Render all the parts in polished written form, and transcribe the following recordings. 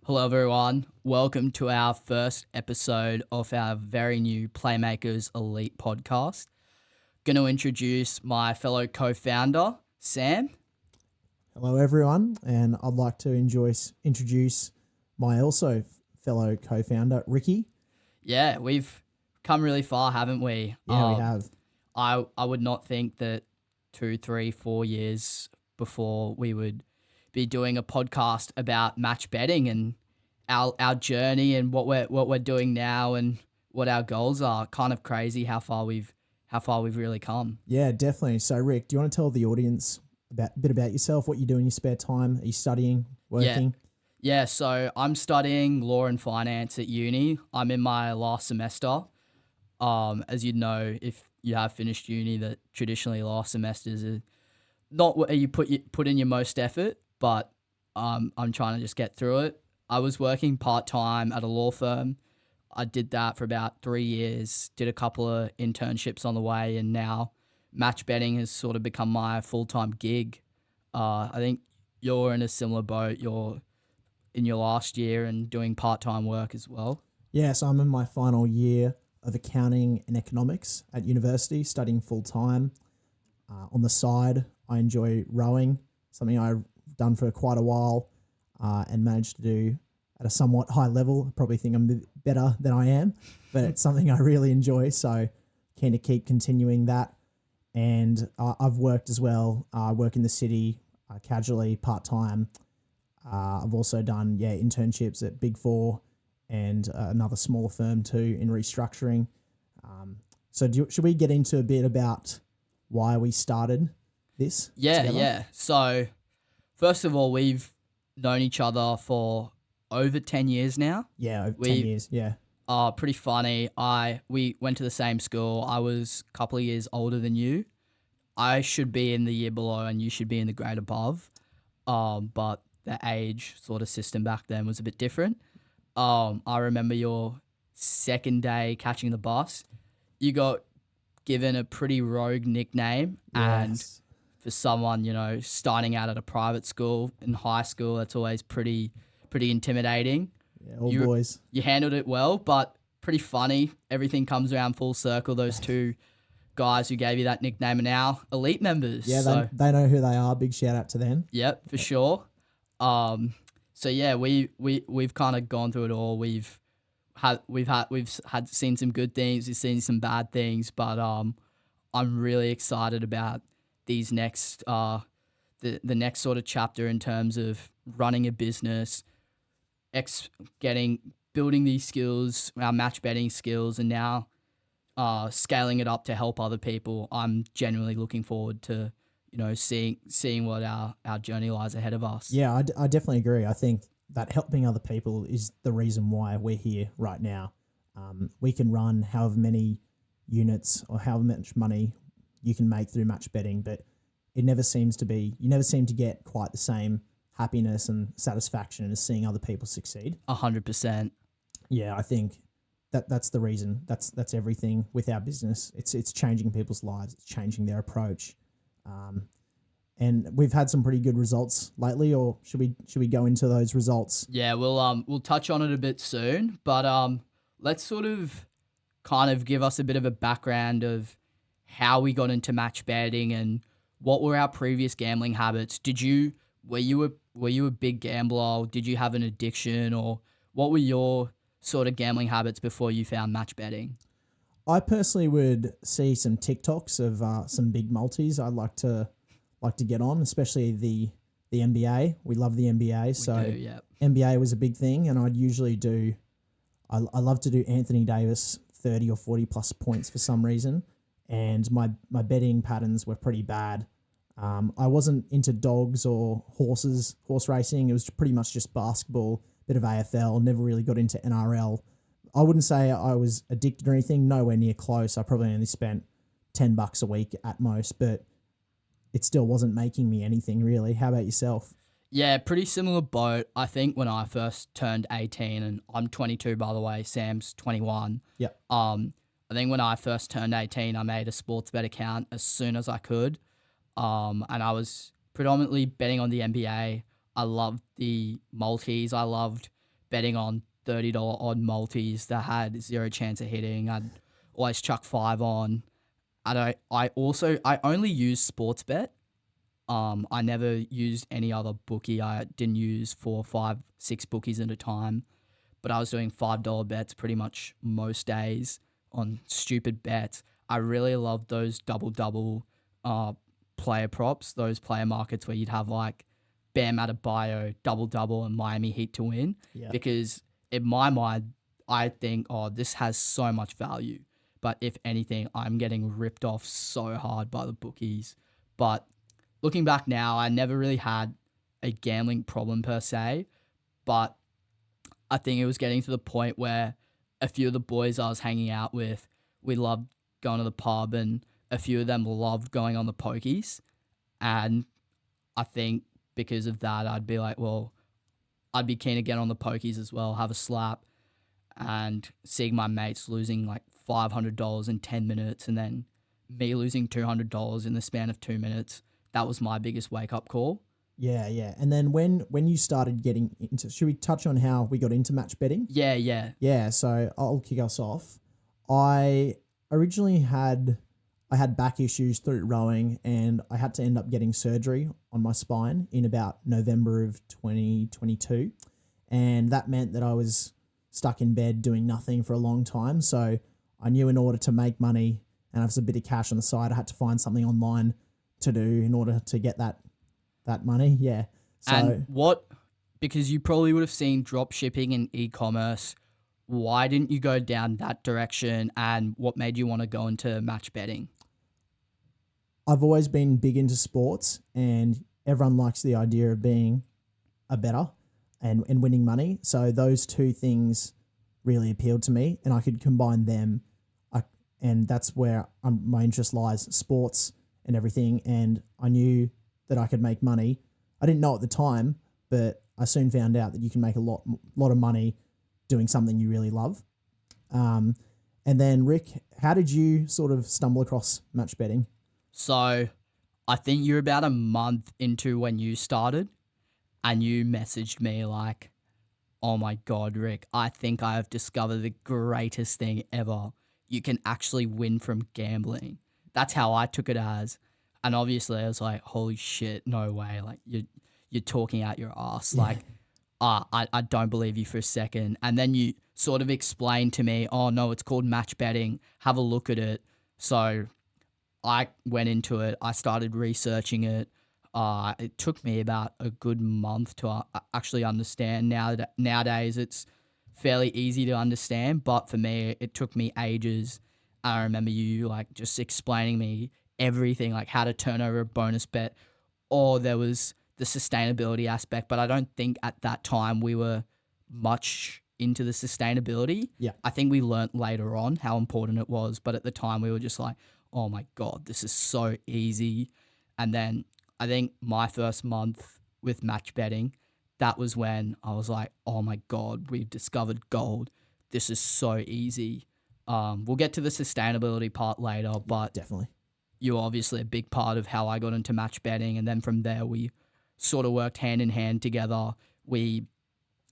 Hello, everyone. Welcome to our first episode of our very new Playmakers Elite Podcast. Going to introduce my fellow co-founder, Sam. Hello, everyone, and I'd like to introduce my also fellow co-founder, Ricky. Yeah, we've come really far, haven't we? Yeah, we have. I would not think that 2, 3, 4 years before we would be doing a podcast about match betting and our journey and what we're doing now and what our goals are. Kind of crazy how far we've really come. Yeah, definitely. So, Rick, do you want to tell the audience a bit about yourself, what you do in your spare time? Are you studying, working? Yeah, so I'm studying law and finance at uni. I'm in my last semester. As you know, if you have finished uni, that traditionally last semesters are not where you put in your most effort, but I'm trying to just get through it. I was working part-time at a law firm. I did that for about 3 years, did a couple of internships on the way, and now match betting has sort of become my full-time gig. I think you're in a similar boat. You're in your last year and doing part-time work as well. Yeah, so I'm in my final year of accounting and economics at university, studying full-time. On the side, I enjoy rowing, something I've done for quite a while and managed to do at a somewhat high level. I probably think I'm a bit better than I am, but it's something I really enjoy, so keen to keep continuing that. And I've worked as well. I work in the city casually, part-time. I've also done internships at Big Four and another smaller firm too in restructuring. Should we get into a bit about why we started this? Yeah. So, first of all, we've known each other for over 10 years now. Yeah, over 10 years, yeah. Pretty funny. We went to the same school. I was a couple of years older than you. I should be in the year below and you should be in the grade above. But the age sort of system back then was a bit different. I remember your second day catching the bus. You got given a pretty rogue nickname, and for someone, starting out at a private school in high school, that's always pretty intimidating. Yeah, all boys. You handled it well, but pretty funny. Everything comes around full circle. Those two guys who gave you that nickname are now elite members. Yeah, they know who they are. Big shout out to them. Yep, for sure. So yeah, we've kind of gone through it all. We've seen some good things, we've seen some bad things, but I'm really excited about these next the next sort of chapter in terms of running a business, building these skills, our match betting skills, and now scaling it up to help other people. I'm genuinely looking forward to seeing what our journey lies ahead of us. Yeah, I definitely agree. I think that helping other people is the reason why we're here right now. We can run however many units or however much money you can make through match betting, but you never seem to get quite the same happiness and satisfaction as seeing other people succeed. 100%. Yeah, I think that's the reason. That's everything with our business. It's changing people's lives. It's changing their approach. And we've had some pretty good results lately, or should we go into those results? Yeah, we'll touch on it a bit soon, but let's sort of kind of give us a bit of a background of how we got into match betting and what were our previous gambling habits. Were you a big gambler? Did you have an addiction, or what were your sort of gambling habits before you found match betting? I personally would see some TikToks of some big multis I'd like to get on, especially the NBA. We love the NBA, Yep. NBA was a big thing, and I'd usually do. I love to do Anthony Davis 30 or 40 plus points for some reason, and my betting patterns were pretty bad. I wasn't into dogs or horse racing. It was pretty much just basketball, bit of AFL. Never really got into NRL. I wouldn't say I was addicted or anything. Nowhere near close. I probably only spent $10 a week at most, but it still wasn't making me anything really. How about yourself? Yeah, pretty similar boat. I think when I first turned 18, and I'm 22 by the way, Sam's 21. Yep. I think when I first turned 18, I made a sports bet account as soon as I could. And I was predominantly betting on the NBA. I loved the multis. I loved betting on $30 odd multis that had zero chance of hitting. I'd always chuck 5 on. I only use Sportsbet. I never used any other bookie. I didn't use 4, 5, 6 bookies at a time, but I was doing $5 bets pretty much most days on stupid bets. I really loved those double player props, those player markets where you'd have like Bam Adebayo, double and Miami Heat to win. Yeah. Because in my mind, I think, oh, this has so much value. But if anything, I'm getting ripped off so hard by the bookies. But looking back now, I never really had a gambling problem per se. But I think it was getting to the point where a few of the boys I was hanging out with, we loved going to the pub, and a few of them loved going on the pokies. And I think because of that, I'd be like, well, I'd be keen to get on the pokies as well, have a slap, and seeing my mates losing like $500 in 10 minutes and then me losing $200 in the span of 2 minutes. That was my biggest wake-up call. Yeah. And then when you started getting into, should we touch on how we got into match betting? Yeah. Yeah, so I'll kick us off. I originally had back issues through rowing, and I had to end up getting surgery on my spine in about November of 2022. And that meant that I was stuck in bed doing nothing for a long time. So I knew in order to make money and have a bit of cash on the side, I had to find something online to do in order to get that money. Yeah. So, and because you probably would have seen drop shipping and e-commerce, why didn't you go down that direction, and what made you want to go into match betting? I've always been big into sports, and everyone likes the idea of being a bettor and winning money. So those two things really appealed to me, and I could combine them. And that's where my interest lies, sports and everything. And I knew that I could make money. I didn't know at the time, but I soon found out that you can make a lot of money doing something you really love. And then Rick, how did you sort of stumble across match betting? So I think you're about a month into when you started, and you messaged me like, oh my God, Rick, I think I have discovered the greatest thing ever. You can actually win from gambling. That's how I took it as. And obviously I was like, holy shit, no way. Like you're talking out your ass. Yeah. Like, I don't believe you for a second. And then you sort of explained to me, oh no, it's called match betting. Have a look at it. So I went into it. I started researching it. It took me about a good month to actually understand. Nowadays, it's fairly easy to understand, but for me, it took me ages. I remember you like just explaining me everything, like how to turn over a bonus bet, or there was the sustainability aspect. But I don't think at that time we were much into the sustainability. Yeah. I think we learnt later on how important it was, but at the time we were just like, oh my God, this is so easy. And then I think my first month with match betting, that was when I was like, oh my God, we've discovered gold. This is so easy. We'll get to the sustainability part later, but Definitely. you're obviously a big part of how I got into match betting. And then from there, we sort of worked hand in hand together. We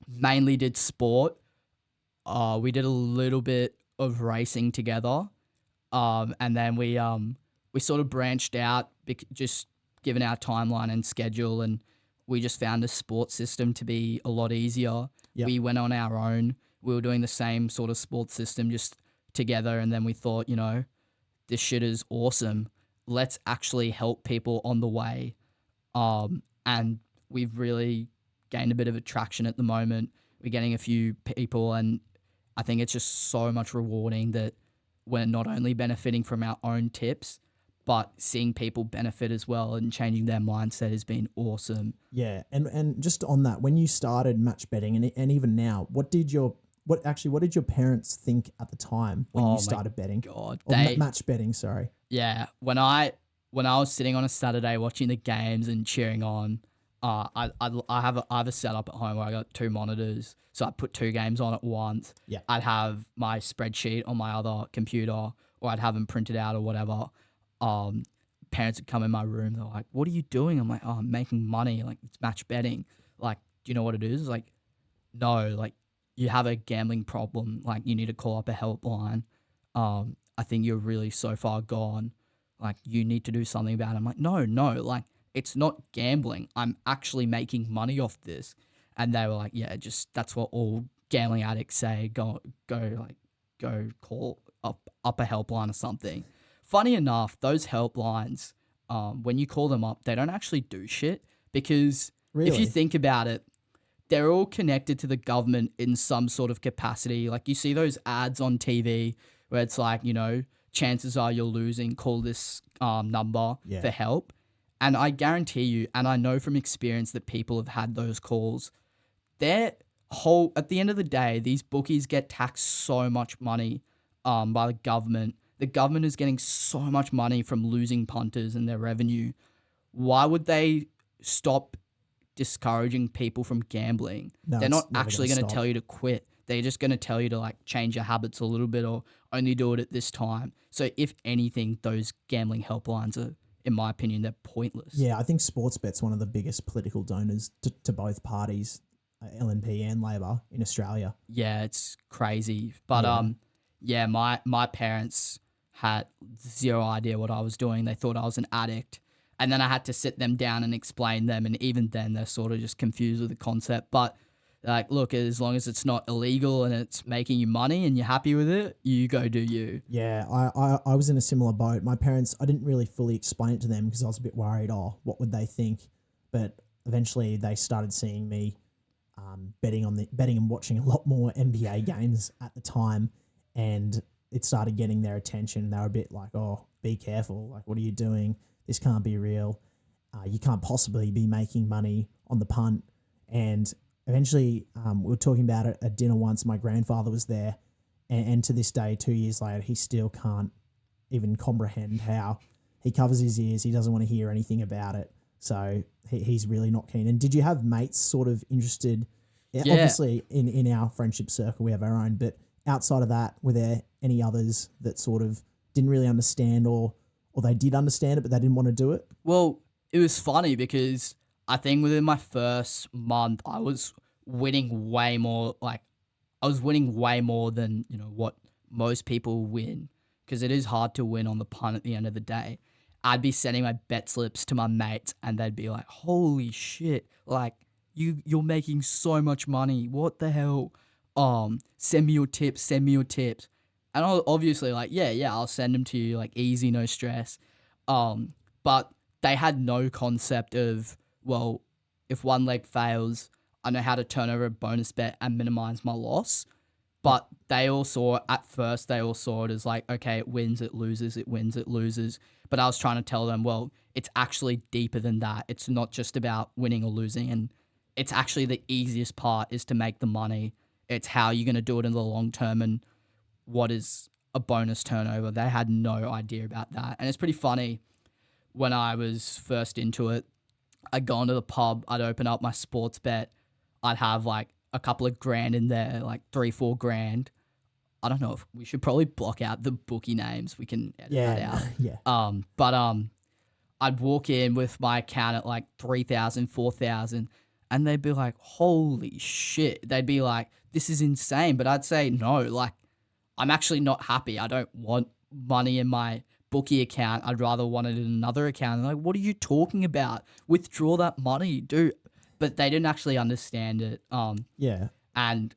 mainly did sport. We did a little bit of racing together. And then we sort of branched out, just given our timeline and schedule, and we just found a sports system to be a lot easier. Yep. We went on our own. We were doing the same sort of sports system just together, and then we thought, this shit is awesome. Let's actually help people on the way. And we've really gained a bit of attraction at the moment. We're getting a few people, and I think it's just so much rewarding that we're not only benefiting from our own tips, but seeing people benefit as well and changing their mindset has been awesome. Yeah, and just on that, when you started match betting and even now, what did your parents think at the time when you started betting? God, or match betting, sorry. Yeah, when I was sitting on a Saturday watching the games and cheering on, I have a setup at home where I got 2 monitors, so I put 2 games on at once. Yeah. I'd have my spreadsheet on my other computer, or I'd have them printed out or whatever. Parents would come in my room. They're like, "What are you doing?" I'm like, "Oh, I'm making money. Like, it's match betting. Like, do you know what it is?" Like, no. Like, you have a gambling problem, like you need to call up a helpline. I think you're really so far gone. Like you need to do something about it. I'm like, no, like it's not gambling. I'm actually making money off this. And they were like, yeah, just that's what all gambling addicts say. Go call up a helpline or something. Funny enough, those helplines, when you call them up, they don't actually do shit because if you Really? think about it, they're all connected to the government in some sort of capacity. Like you see those ads on TV where it's like, chances are you're losing, call this number Yeah. for help. And I guarantee you, and I know from experience that people have had those calls, at the end of the day, these bookies get taxed so much money by the government. The government is getting so much money from losing punters and their revenue. Why would they stop discouraging people from gambling? No, They're it's not never actually gonna going to stop. tell you to quit. They're just going to tell you to like change your habits a little bit or only do it at this time. So if anything, those gambling helplines are, in my opinion, they're pointless. Yeah, I think Sportsbet's one of the biggest political donors to both parties, LNP and Labor in Australia. Yeah, it's crazy. But Yeah. my parents had zero idea what I was doing. They thought I was an addict. And then I had to sit them down and explain them, and even then they're sort of just confused with the concept. But like, look, as long as it's not illegal and it's making you money and you're happy with it, you go do you. Yeah, I was in a similar boat. My parents, I didn't really fully explain it to them because I was a bit worried, what would they think? But eventually they started seeing me betting and watching a lot more NBA games at the time, and it started getting their attention. They were a bit like, oh, be careful. Like, what are you doing? This can't be real. You can't possibly be making money on the punt. And eventually we were talking about it at dinner once. My grandfather was there. And to this day, 2 years later, he still can't even comprehend how he covers his ears. He doesn't want to hear anything about it. So he's really not keen. And did you have mates sort of interested? Yeah. Obviously, in our friendship circle, we have our own. But outside of that, were there any others that sort of didn't really understand or they did understand it, but they didn't want to do it? Well, it was funny because I think within my first month, I was winning way more. Like, I was winning way more than, what most people win, because it is hard to win on the punt at the end of the day. I'd be sending my bet slips to my mates and they'd be like, holy shit, like you're making so much money. What the hell? Send me your tips. And I'll obviously like, yeah, I'll send them to you, like easy, no stress. But they had no concept of, well, if one leg fails, I know how to turn over a bonus bet and minimize my loss. But they all saw it as like, okay, it wins, it loses, it wins, it loses. But I was trying to tell them, well, it's actually deeper than that. It's not just about winning or losing. And it's actually the easiest part is to make the money. It's how you're going to do it in the long term and what is a bonus turnover. They had no idea about that. And it's pretty funny. When I was first into it, I'd go into the pub, I'd open up my sports bet, I'd have like a couple of grand in there, like 3-4 grand. I don't know if we should probably block out the bookie names. We can edit that out. Yeah. But I'd walk in with my account at like 3,000, 4,000, and they'd be like, holy shit. They'd be like, this is insane. But I'd say, no, like, I'm actually not happy. I don't want money in my bookie account. I'd rather want it in another account. And like, what are you talking about? Withdraw that money, dude. But they didn't actually understand it. Yeah. And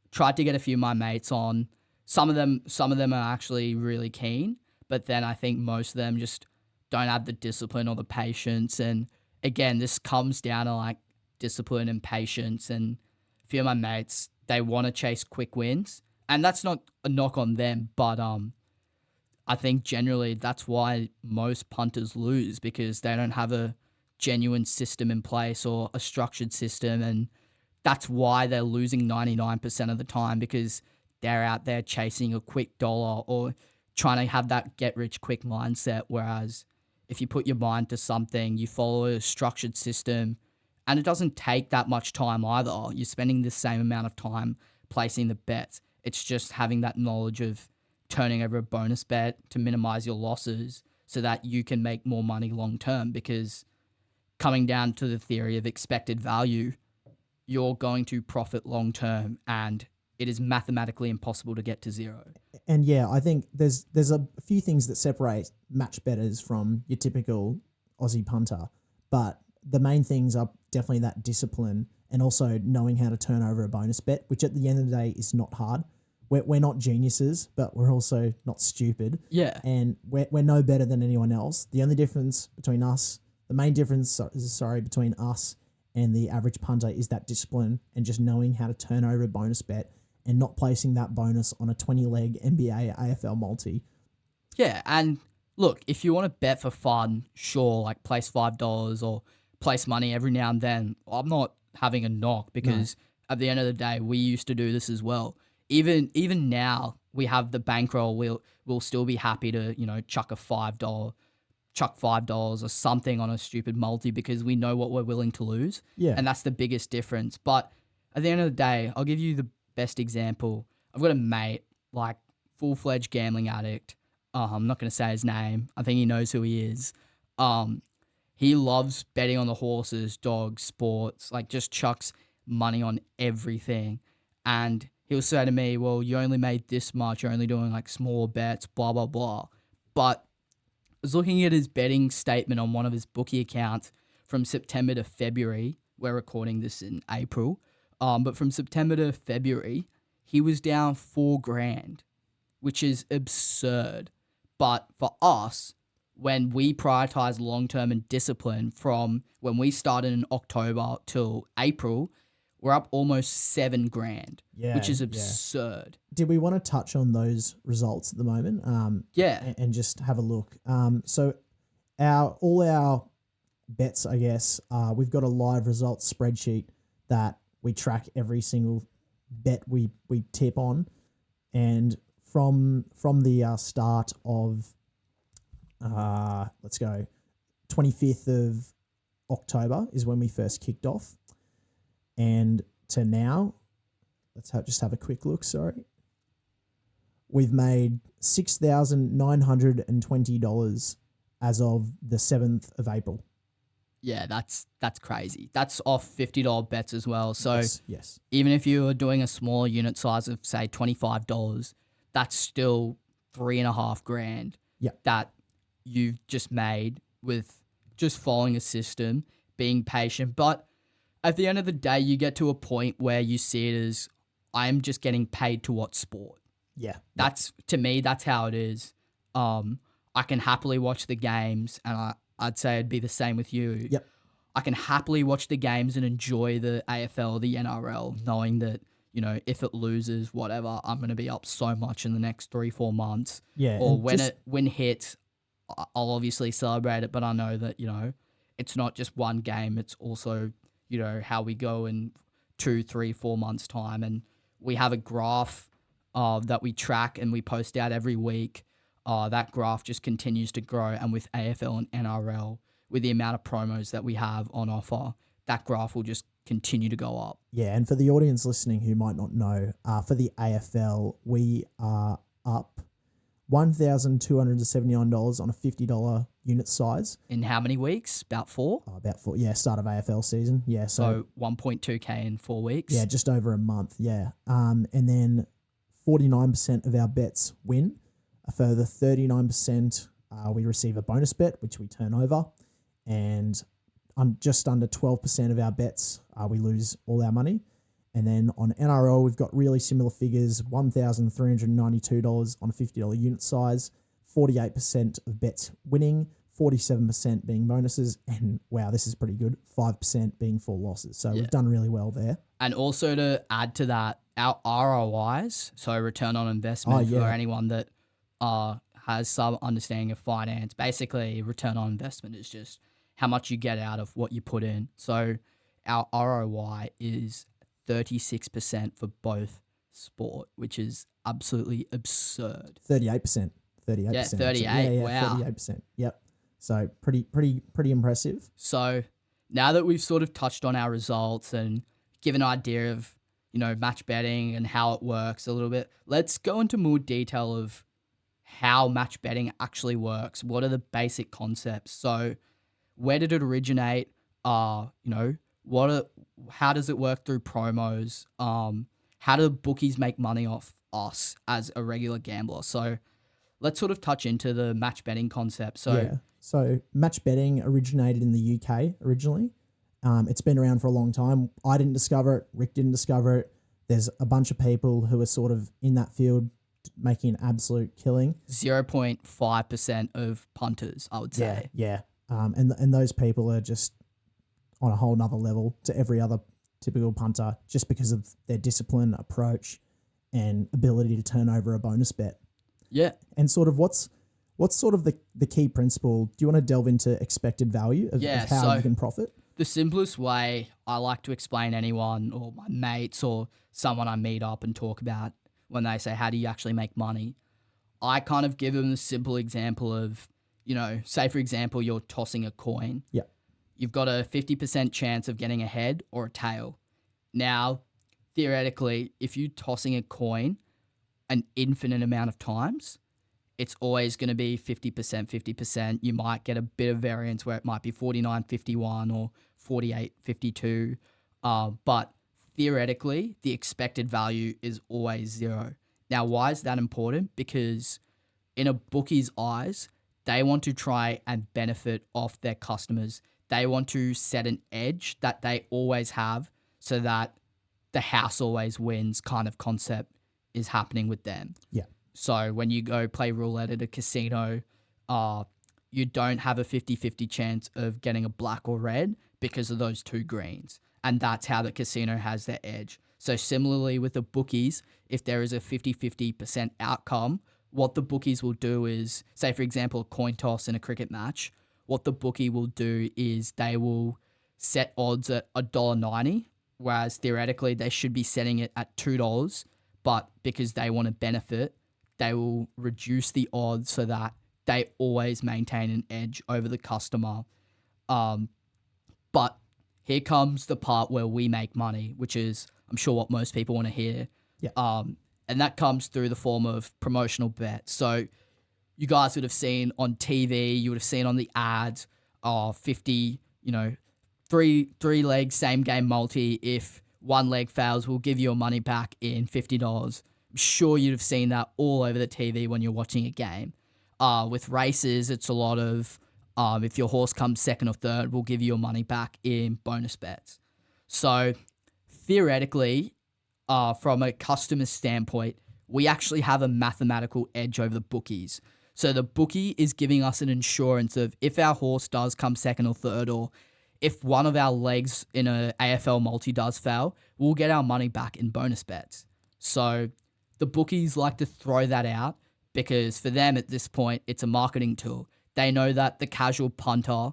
tried to get a few of my mates on. Some of them are actually really keen, but then I think most of them just don't have the discipline or the patience. And again, this comes down to like discipline and patience. And a few of my mates, they want to chase quick wins, and that's not a knock on them, but I think generally that's why most punters lose, because they don't have a genuine system in place or a structured system, and that's why they're losing 99% of the time, because they're out there chasing a quick dollar or trying to have that get-rich-quick mindset, whereas if you put your mind to something, you follow a structured system, and it doesn't take that much time either. You're spending the same amount of time placing the bets. It's just having that knowledge of turning over a bonus bet to minimize your losses so that you can make more money long-term, because coming down to the theory of expected value, you're going to profit long-term, and it is mathematically impossible to get to zero. And yeah, I think there's a few things that separate match bettors from your typical Aussie punter, but the main things are definitely that discipline and also knowing how to turn over a bonus bet, which at the end of the day is not hard. We're not geniuses, but we're also not stupid. Yeah. And we're no better than anyone else. The only difference between us, the main difference, between us and the average punter is that discipline and just knowing how to turn over a bonus bet and not placing that bonus on a 20-leg NBA AFL multi. Yeah, and look, if you want to bet for fun, sure, like place $5 or place money every now and then. I'm not having a knock because at the end of the day, we used to do this as well. Even now, we have the bankroll. We'll still be happy to chuck $5 or something on a stupid multi because we know what we're willing to lose. Yeah, And that's the biggest difference. But at the end of the day, I'll give you the best example. I've got a mate, like full-fledged gambling addict. I'm not going to say his name. I think he knows who he is. He loves betting on the horses, dogs, sports, like just chucks money on everything. And he'll say to me, well, you only made this much. You're only doing like small bets, blah, blah, blah. But I was looking at his betting statement on one of his bookie accounts from September to February. We're recording this in April. But from September to February, he was down $4,000, which is absurd. But for us, when we prioritize long-term and discipline from when we started in October till April, we're up almost $7,000, which is absurd. Did we want to touch on those results at the moment? And just have a look. So all our bets, I guess, we've got a live results spreadsheet that we track every single bet we tip on, and from the start of 25th of October is when we first kicked off, and to now, just have a quick look. Sorry, we've made $6,920 as of the 7th of April. Yeah, that's crazy. That's off $50 bets as well. So yes. Even if you were doing a smaller unit size of say $25, that's still $3,500 that you've just made with just following a system, being patient. But at the end of the day, you get to a point where you see it as I'm just getting paid to watch sport. Yeah. To me, that's how it is. I can happily watch the games, and I'd say it'd be the same with you. Yep. I can happily watch the games and enjoy the AFL, the NRL, knowing that, if it loses, whatever, I'm going to be up so much in the next 3-4 months. Yeah. Or when it hits, I'll obviously celebrate it, but I know that, it's not just one game. It's also, how we go in 2, 3, 4 months' time. And we have a graph that we track and we post out every week. That graph just continues to grow. And with AFL and NRL, with the amount of promos that we have on offer, that graph will just continue to go up. Yeah, and for the audience listening who might not know, for the AFL, we are up $1,279 on a $50 unit size. In how many weeks? About 4? About 4, start of AFL season. Yeah, so 1.2K in 4 weeks? Yeah, just over a month, yeah. And then 49% of our bets win. A further 39% we receive a bonus bet, which we turn over. And just under 12% of our bets, we lose all our money. And then on NRL, we've got really similar figures, $1,392 on a $50 unit size, 48% of bets winning, 47% being bonuses, and wow, this is pretty good, 5% being full losses. So we've done really well there. And also to add to that, our ROIs, so return on investment for anyone that has some understanding of finance, basically return on investment is just how much you get out of what you put in. So our ROI is 36% for both sport, which is absolutely absurd. 38%. Yeah, 38. Wow. 38%. Yep. So pretty impressive. So now that we've sort of touched on our results and given an idea of, match betting and how it works a little bit, let's go into more detail of how match betting actually works. What are the basic concepts? So where did it originate? How does it work through promos? how do bookies make money off us as a regular gambler? So let's sort of touch into the match betting concept. So match betting originated in the UK originally. It's been around for a long time. I didn't discover it. Rick didn't discover it. There's a bunch of people who are sort of in that field making an absolute killing. 0.5% of punters, I would say. Yeah. And those people are just on a whole nother level to every other typical punter just because of their discipline, approach, and ability to turn over a bonus bet. Yeah. And sort of what's sort of the key principle? Do you want to delve into expected value of how you can profit? The simplest way I like to explain anyone or my mates or someone I meet up and talk about when they say, how do you actually make money? I kind of give them the simple example of, say for example, you're tossing a coin. Yeah. You've got a 50% chance of getting a head or a tail. Now, theoretically, if you're tossing a coin an infinite amount of times, it's always going to be 50%, 50%. You might get a bit of variance where it might be 49-51 or 48-52. But theoretically, the expected value is always 0. Now, why is that important? Because in a bookie's eyes, they want to try and benefit off their customers. They want to set an edge that they always have so that the house always wins kind of concept is happening with them. Yeah. So when you go play roulette at a casino, you don't have a 50-50 chance of getting a black or red because of those two greens. And that's how the casino has their edge. So similarly with the bookies, if there is a 50-50% outcome, what the bookies will do is, say for example, a coin toss in a cricket match, what the bookie will do is they will set odds at $1.90, whereas theoretically they should be setting it at $2, but because they want to benefit, they will reduce the odds so that they always maintain an edge over the customer. But here comes the part where we make money, which is, I'm sure, what most people want to hear. Yeah. And that comes through the form of promotional bets. So you guys would have seen on TV, you would have seen on the ads, 50, three leg same game multi. If one leg fails, we'll give your money back in $50. I'm sure you'd have seen that all over the TV when you're watching a game. With races, it's a lot of, if your horse comes second or third, we'll give you your money back in bonus bets. So theoretically, from a customer standpoint, we actually have a mathematical edge over the bookies. So the bookie is giving us an insurance of if our horse does come second or third, or if one of our legs in a AFL multi does fail, we'll get our money back in bonus bets. So the bookies like to throw that out because for them at this point, it's a marketing tool. They know that the casual punter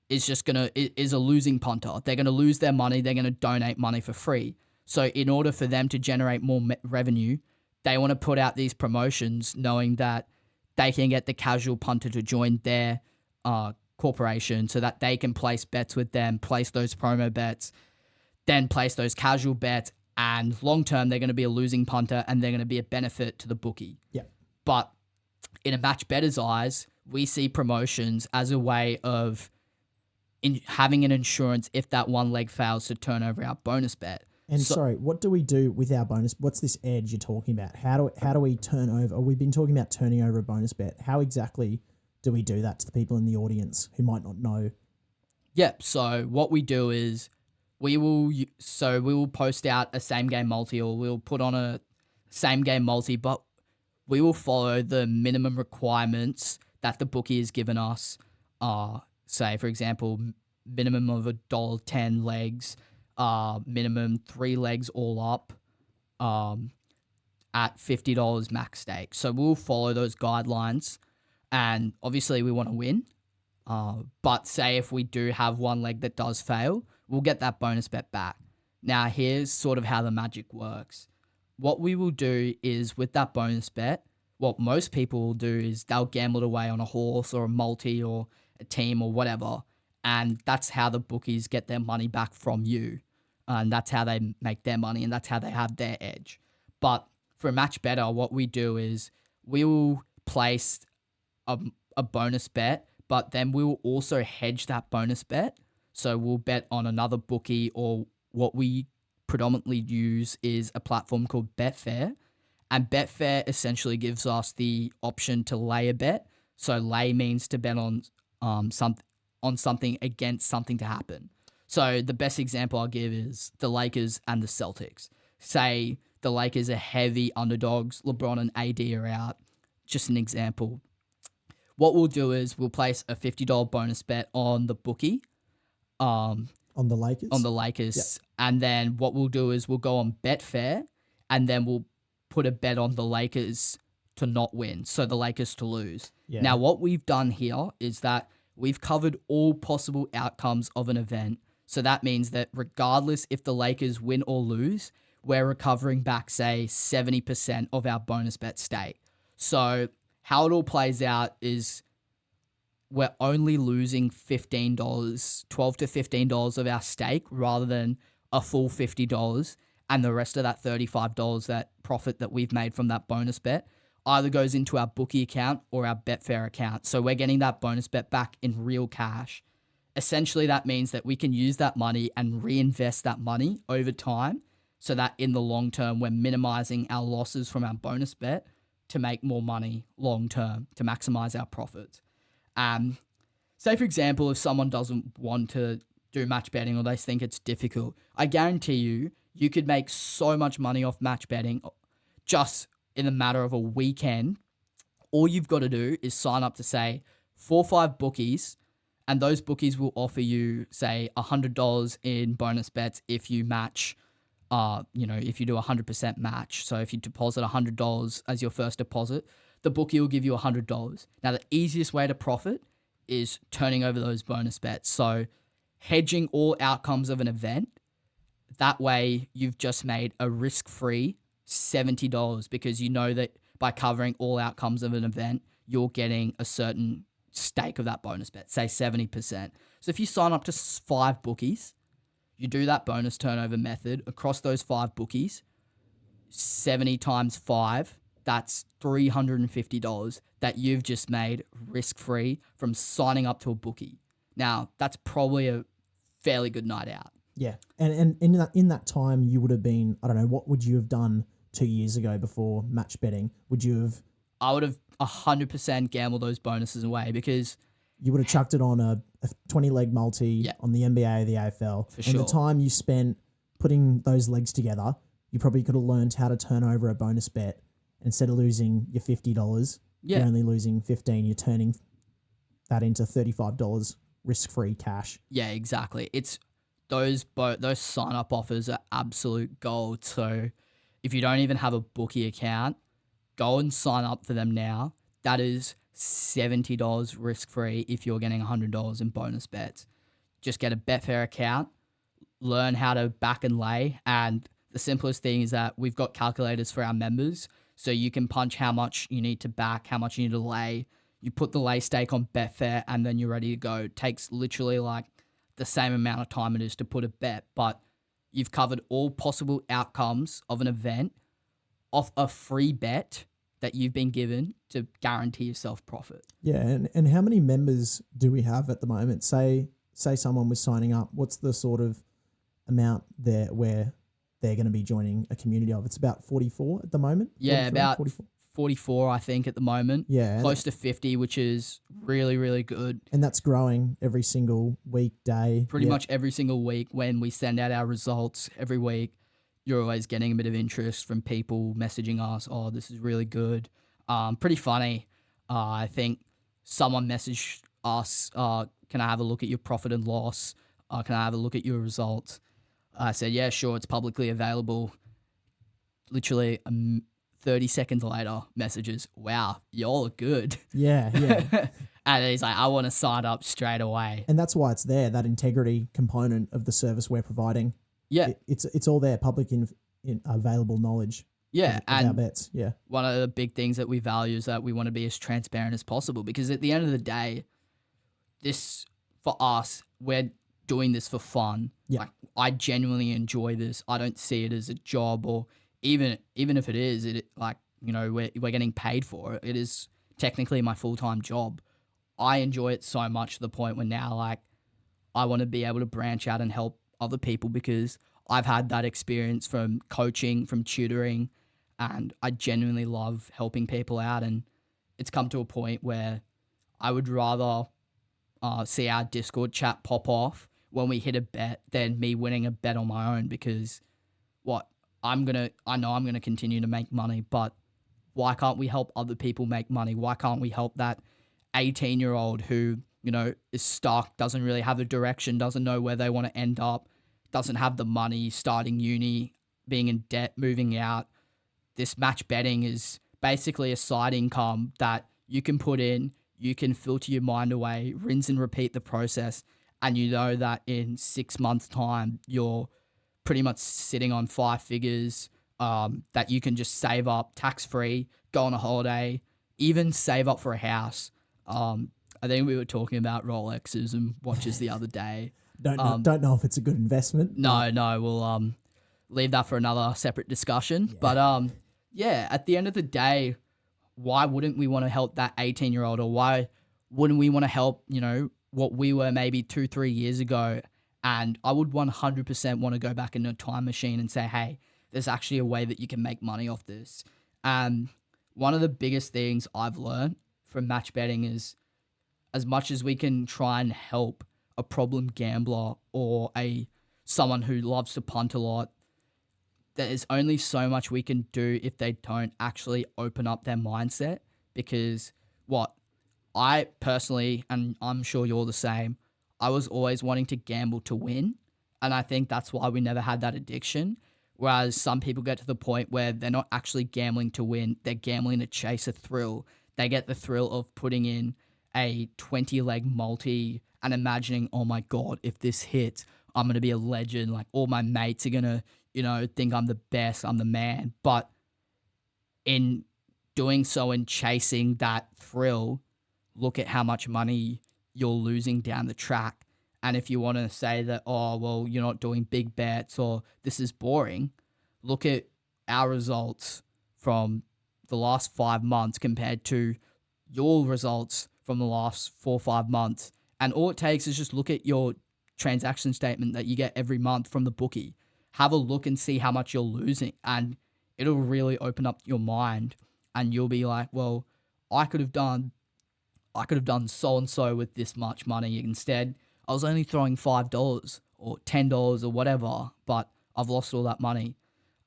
is a losing punter. They're going to lose their money. They're going to donate money for free. So in order for them to generate more revenue, they want to put out these promotions knowing that they can get the casual punter to join their corporation so that they can place bets with them, place those promo bets, then place those casual bets, and long term they're going to be a losing punter and they're going to be a benefit to the bookie. Yeah. But in a match bettor's eyes, we see promotions as a way of having an insurance if that one leg fails to turn over our bonus bet. And sorry, what do we do with our bonus? What's this edge you're talking about? How do we turn over? We've been talking about turning over a bonus bet. How exactly do we do that to the people in the audience who might not know? Yep. So what we do is we will post out a same game multi, or we'll put on a same game multi, but we will follow the minimum requirements that the bookie has given us. Say for example, minimum of $1.10 legs. Minimum 3 legs all up at $50 max stake. So we'll follow those guidelines, and obviously we want to win. But say if we do have one leg that does fail, we'll get that bonus bet back. Now here's sort of how the magic works. What we will do is with that bonus bet, what most people will do is they'll gamble it away on a horse or a multi or a team or whatever, and that's how the bookies get their money back from you. And that's how they make their money, and that's how they have their edge. But for a match bettor, what we do is we will place a bonus bet, but then we will also hedge that bonus bet. So we'll bet on another bookie or what we predominantly use is a platform called Betfair. And Betfair essentially gives us the option to lay a bet. So lay means to bet on something against something to happen. So the best example I'll give is the Lakers and the Celtics. Say the Lakers are heavy underdogs, LeBron and AD are out. Just an example. What we'll do is we'll place a $50 bonus bet on the bookie. On the Lakers? On the Lakers. Yep. And then what we'll do is we'll go on Betfair and then we'll put a bet on the Lakers to not win, so the Lakers to lose. Yeah. Now, what we've done here is that we've covered all possible outcomes of an event. So that means that regardless if the Lakers win or lose, we're recovering back, say, 70% of our bonus bet stake. So how it all plays out is we're only losing $15, $12 to $15 of our stake rather than a full $50. And the rest of that $35, that profit that we've made from that bonus bet, either goes into our bookie account or our Betfair account. So we're getting that bonus bet back in real cash. Essentially, that means that we can use that money and reinvest that money over time so that in the long term, we're minimizing our losses from our bonus bet to make more money long term, to maximize our profits. Say, for example, if someone doesn't want to do match betting or they think it's difficult, I guarantee you could make so much money off match betting just in a matter of a weekend. All you've got to do is sign up to, say, 4 or 5 bookies, and those bookies will offer you, say, $100 in bonus bets if you match, if you do a 100% match. So if you deposit $100 as your first deposit, the bookie will give you $100. Now, the easiest way to profit is turning over those bonus bets. So hedging all outcomes of an event, that way you've just made a risk-free $70 because you know that by covering all outcomes of an event, you're getting a certain stake of that bonus bet, say 70%. So if you sign up to 5 bookies, you do that bonus turnover method across those 5 bookies, 70 times 5, that's $350 that you've just made risk-free from signing up to a bookie. Now, that's probably a fairly good night out. Yeah. And in that time, you would have been, I don't know, what would you have done 2 years ago before match betting? I would have 100% gambled those bonuses away because you would have chucked it on a 20-leg multi on the NBA or the AFL. For sure. And the time you spent putting those legs together, you probably could have learned how to turn over a bonus bet. Instead of losing your $50, you're only losing $15. You're turning that into $35 risk-free cash. Yeah, exactly. It's those sign-up offers are absolute gold. So if you don't even have a bookie account, go and sign up for them now. That is $70 risk-free if you're getting $100 in bonus bets. Just get a Betfair account, learn how to back and lay, and the simplest thing is that we've got calculators for our members, so you can punch how much you need to back, how much you need to lay. You put the lay stake on Betfair, and then you're ready to go. It takes literally like the same amount of time it is to put a bet, but you've covered all possible outcomes of an event off a free bet that you've been given to guarantee yourself profit. Yeah, and how many members do we have at the moment? Say someone was signing up, what's the sort of amount there where they're going to be joining a community of? It's about 44 at the moment? Yeah, about 44, I think, at the moment. Yeah. Close to 50, which is really, really good. And that's growing every single weekday. Pretty much every single week when we send out our results every week, you're always getting a bit of interest from people messaging us, oh, this is really good. Pretty funny. I think someone messaged us, can I have a look at your profit and loss? Can I have a look at your results? I said, yeah, sure, it's publicly available. Literally 30 seconds later, messages, wow, y'all are good. Yeah, yeah. And he's like, I want to sign up straight away. And that's why it's there, that integrity component of the service we're providing. Yeah. It's all there, public in available knowledge. Yeah, of and our bets. Yeah. One of the big things that we value is that we want to be as transparent as possible, because at the end of the day, this, for us, we're doing this for fun. Yeah. Like, I genuinely enjoy this. I don't see it as a job, or even if it is, we're getting paid for it. It is technically my full-time job. I enjoy it so much to the point where now, like, I want to be able to branch out and help other people, because I've had that experience from coaching, from tutoring, and I genuinely love helping people out. And it's come to a point where I would rather see our Discord chat pop off when we hit a bet than me winning a bet on my own, because I know I'm gonna continue to make money, but why can't we help other people make money? Why can't we help that 18-year-old who, is stuck, doesn't really have a direction, doesn't know where they want to end up, doesn't have the money, starting uni, being in debt, moving out. This match betting is basically a side income that you can put in, you can filter your mind away, rinse and repeat the process, and you know that in 6 months' time, you're pretty much sitting on 5 figures that you can just save up tax-free, go on a holiday, even save up for a house. I think we were talking about Rolexes and watches the other day. Don't know if it's a good investment. No, we'll leave that for another separate discussion. Yeah. But at the end of the day, why wouldn't we want to help that 18-year-old, or why wouldn't we want to help, what we were maybe 2-3 years ago? And I would 100% want to go back in a time machine and say, hey, there's actually a way that you can make money off this. And one of the biggest things I've learned from match betting is, as much as we can try and help a problem gambler or someone who loves to punt a lot, there is only so much we can do if they don't actually open up their mindset. Because I personally, and I'm sure you're the same, I was always wanting to gamble to win. And I think that's why we never had that addiction. Whereas some people get to the point where they're not actually gambling to win, they're gambling to chase a thrill. They get the thrill of putting in a 20-leg multi and imagining, oh my God, if this hits, I'm going to be a legend. Like, all my mates are going to, think I'm the best, I'm the man. But in doing so and chasing that thrill, look at how much money you're losing down the track. And if you want to say that, oh, well, you're not doing big bets or this is boring, look at our results from the last 5 months compared to your results from the last 4 or 5 months. And all it takes is just look at your transaction statement that you get every month from the bookie. Have a look and see how much you're losing. And it'll really open up your mind. And you'll be like, well, I could have done so-and-so with this much money. Instead, I was only throwing $5 or $10 or whatever, but I've lost all that money.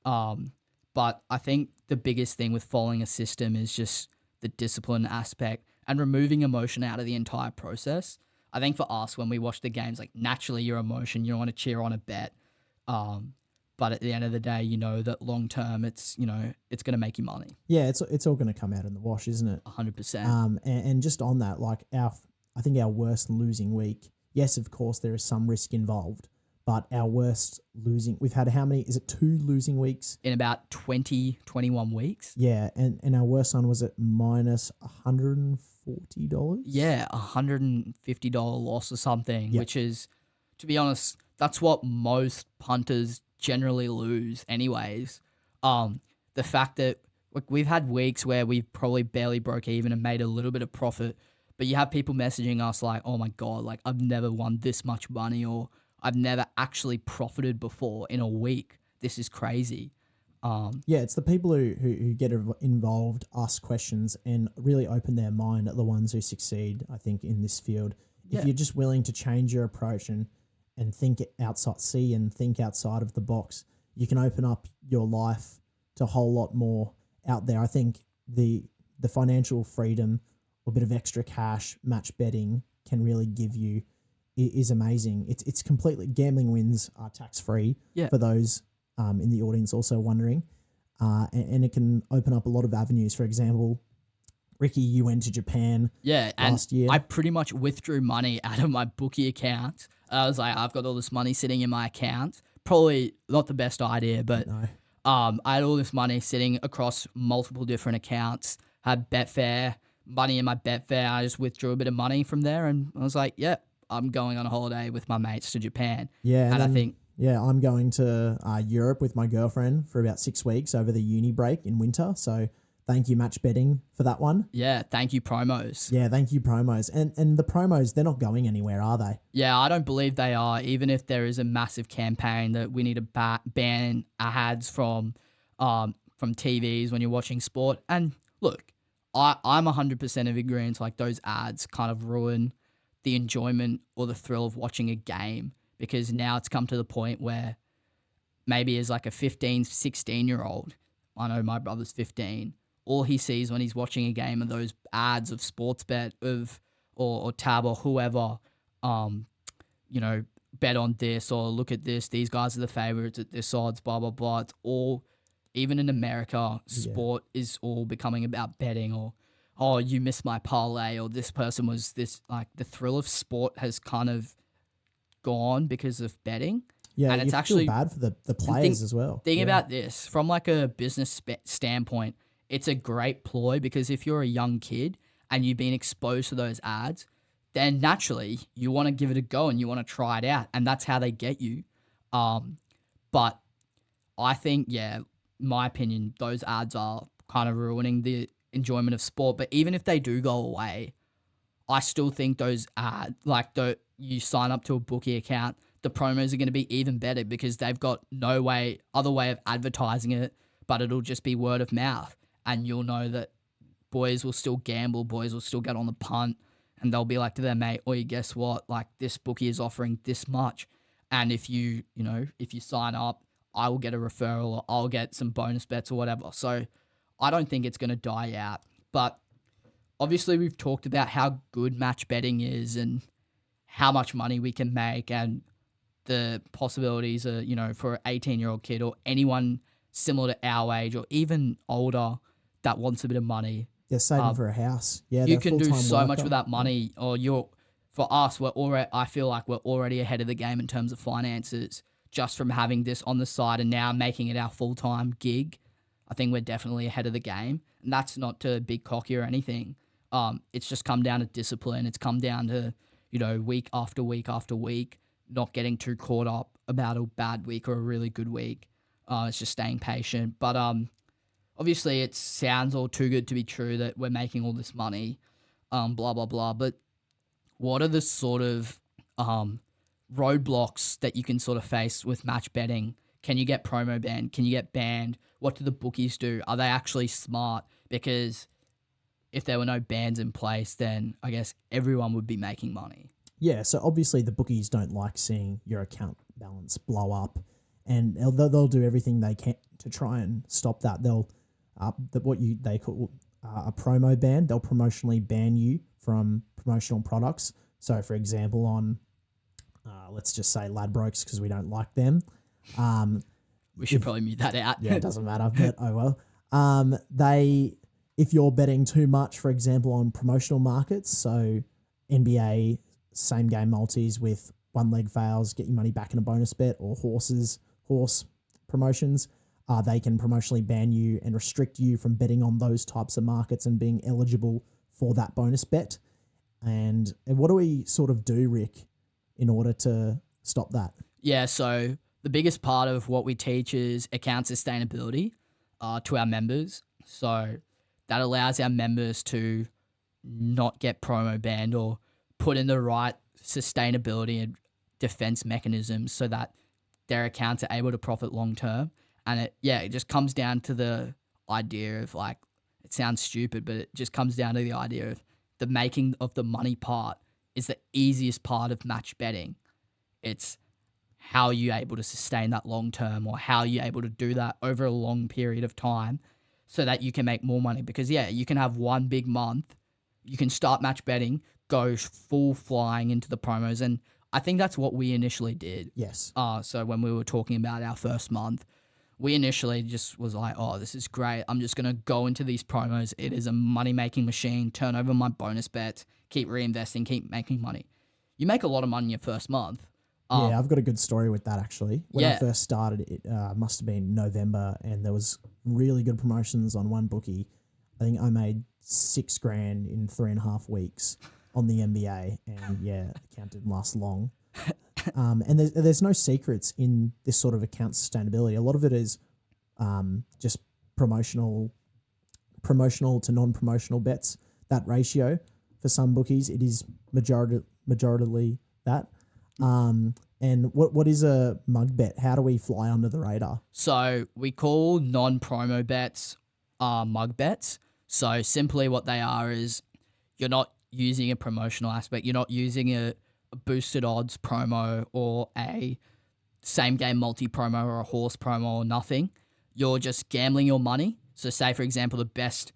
But I think the biggest thing with following a system is just the discipline aspect and removing emotion out of the entire process. I think for us, when we watch the games, like, naturally your emotion, you don't want to cheer on a bet. But at the end of the day, you know that long term, it's going to make you money. Yeah, it's all going to come out in the wash, isn't it? 100%. And just on that, like, I think our worst losing week, yes, of course, there is some risk involved, but our worst losing, we've had how many? Is it 2 losing weeks? In about 21 weeks. Yeah, and our worst one was at minus $140. Yeah, $150 loss or something, which is, to be honest, that's what most punters generally lose anyways. The fact that, like, we've had weeks where we've probably barely broke even and made a little bit of profit, but you have people messaging us like, oh my God, like, I've never won this much money, or I've never actually profited before in a week. This is crazy. Yeah, it's the people who get involved, ask questions, and really open their mind are the ones who succeed, I think, in this field. Yeah. If you're just willing to change your approach and think outside of the box, you can open up your life to a whole lot more out there. I think the financial freedom, or a bit of extra cash, match betting can really give you is amazing. It's completely, gambling wins are tax free for those in the audience also wondering, and it can open up a lot of avenues. For example, Ricky, you went to Japan last year. I pretty much withdrew money out of my bookie account. I was like, I've got all this money sitting in my account. Probably not the best idea, but No. I had all this money sitting across multiple different accounts. Had Betfair, money in my Betfair. I just withdrew a bit of money from there, and I was like, yeah, I'm going on a holiday with my mates to Japan. Yeah, and I think... Yeah, I'm going to Europe with my girlfriend for about 6 weeks over the uni break in winter. So thank you match betting for that one. Yeah, thank you promos. Yeah, thank you promos. And the promos, they're not going anywhere, are they? Yeah, I don't believe they are. Even if there is a massive campaign that we need to ban ads from TVs when you're watching sport. And look, I'm 100% of agreement. Like those ads kind of ruin the enjoyment or the thrill of watching a game, because now it's come to the point where maybe as like a 15, 16-year-old, I know my brother's 15, all he sees when he's watching a game are those ads of Sportsbet or Tab or whoever, bet on this or look at this. These guys are the favorites at this odds, blah, blah, blah. It's all, even in America, sport is all becoming about betting, or, oh, you missed my parlay, or this person was this. Like the thrill of sport has kind of gone because of betting. Yeah, and it's feel actually bad for the players as well. Think about this from like a business standpoint. It's a great ploy, because if you're a young kid and you've been exposed to those ads, then naturally you want to give it a go and you want to try it out, and that's how they get you. But I think, my opinion, those ads are kind of ruining the enjoyment of sport. But even if they do go away, I still think those ads, you sign up to a bookie account, the promos are going to be even better, because they've got no other way of advertising it, but it'll just be word of mouth. And you'll know that boys will still gamble, boys will still get on the punt, and they'll be like to their mate, "Oh, guess what? Like this bookie is offering this much, and if you sign up, I will get a referral, or I'll get some bonus bets or whatever." So I don't think it's going to die out. But obviously we've talked about how good match betting is and how much money we can make, and the possibilities are, for an 18-year-old kid or anyone similar to our age or even older that wants a bit of money. They're saving for a house. Yeah, you can do so much with that money. Or for us, I feel like we're already ahead of the game in terms of finances, just from having this on the side and now making it our full-time gig. I think we're definitely ahead of the game, and that's not to be cocky or anything. It's just come down to discipline. It's come down to, week after week after week, not getting too caught up about a bad week or a really good week. It's just staying patient. But obviously it sounds all too good to be true that we're making all this money, blah, blah, blah. But what are the sort of roadblocks that you can sort of face with match betting? Can you get promo banned? Can you get banned? What do the bookies do? Are they actually smart? Because if there were no bans in place, then I guess everyone would be making money. Yeah, so obviously the bookies don't like seeing your account balance blow up, and they'll do everything they can to try and stop that. They'll they call a promo ban. They'll promotionally ban you from promotional products. So, for example, on let's just say Ladbrokes, because we don't like them. We should probably mute that out. Yeah, it doesn't matter, but oh well. If you're betting too much, for example, on promotional markets, so NBA same game multis with one leg fails, get your money back in a bonus bet, or horse promotions, they can promotionally ban you and restrict you from betting on those types of markets and being eligible for that bonus bet. And what do we sort of do, Rick, in order to stop that? Yeah, so the biggest part of what we teach is account sustainability to our members. So that allows our members to not get promo banned, or put in the right sustainability and defense mechanisms so that their accounts are able to profit long term. And it just comes down to the idea of, like, it sounds stupid, but it just comes down to the idea of the making of the money part is the easiest part of match betting. It's how are you able to sustain that long term, or how are you able to do that over a long period of time so that you can make more money. Because you can have one big month, you can start match betting, go full flying into the promos. And I think that's what we initially did. Yes. So when we were talking about our first month, we initially just was like, oh, this is great. I'm just going to go into these promos. It is a money-making machine. Turn over my bonus bets, keep reinvesting, keep making money. You make a lot of money in your first month. Yeah, I've got a good story with that, actually. When I first started, it must have been November, and there was really good promotions on one bookie. I think I made $6,000 in 3.5 weeks on the NBA, and the account didn't last long. And there's no secrets in this sort of account sustainability. A lot of it is just promotional promotional to non-promotional bets, that ratio for some bookies, it is majoritarily that. And what is a mug bet? How do we fly under the radar? So we call non-promo bets mug bets. So simply what they are is you're not using a promotional aspect. You're not using a boosted odds promo or a same game multi promo or a horse promo or nothing. You're just gambling your money. So say, for example, the best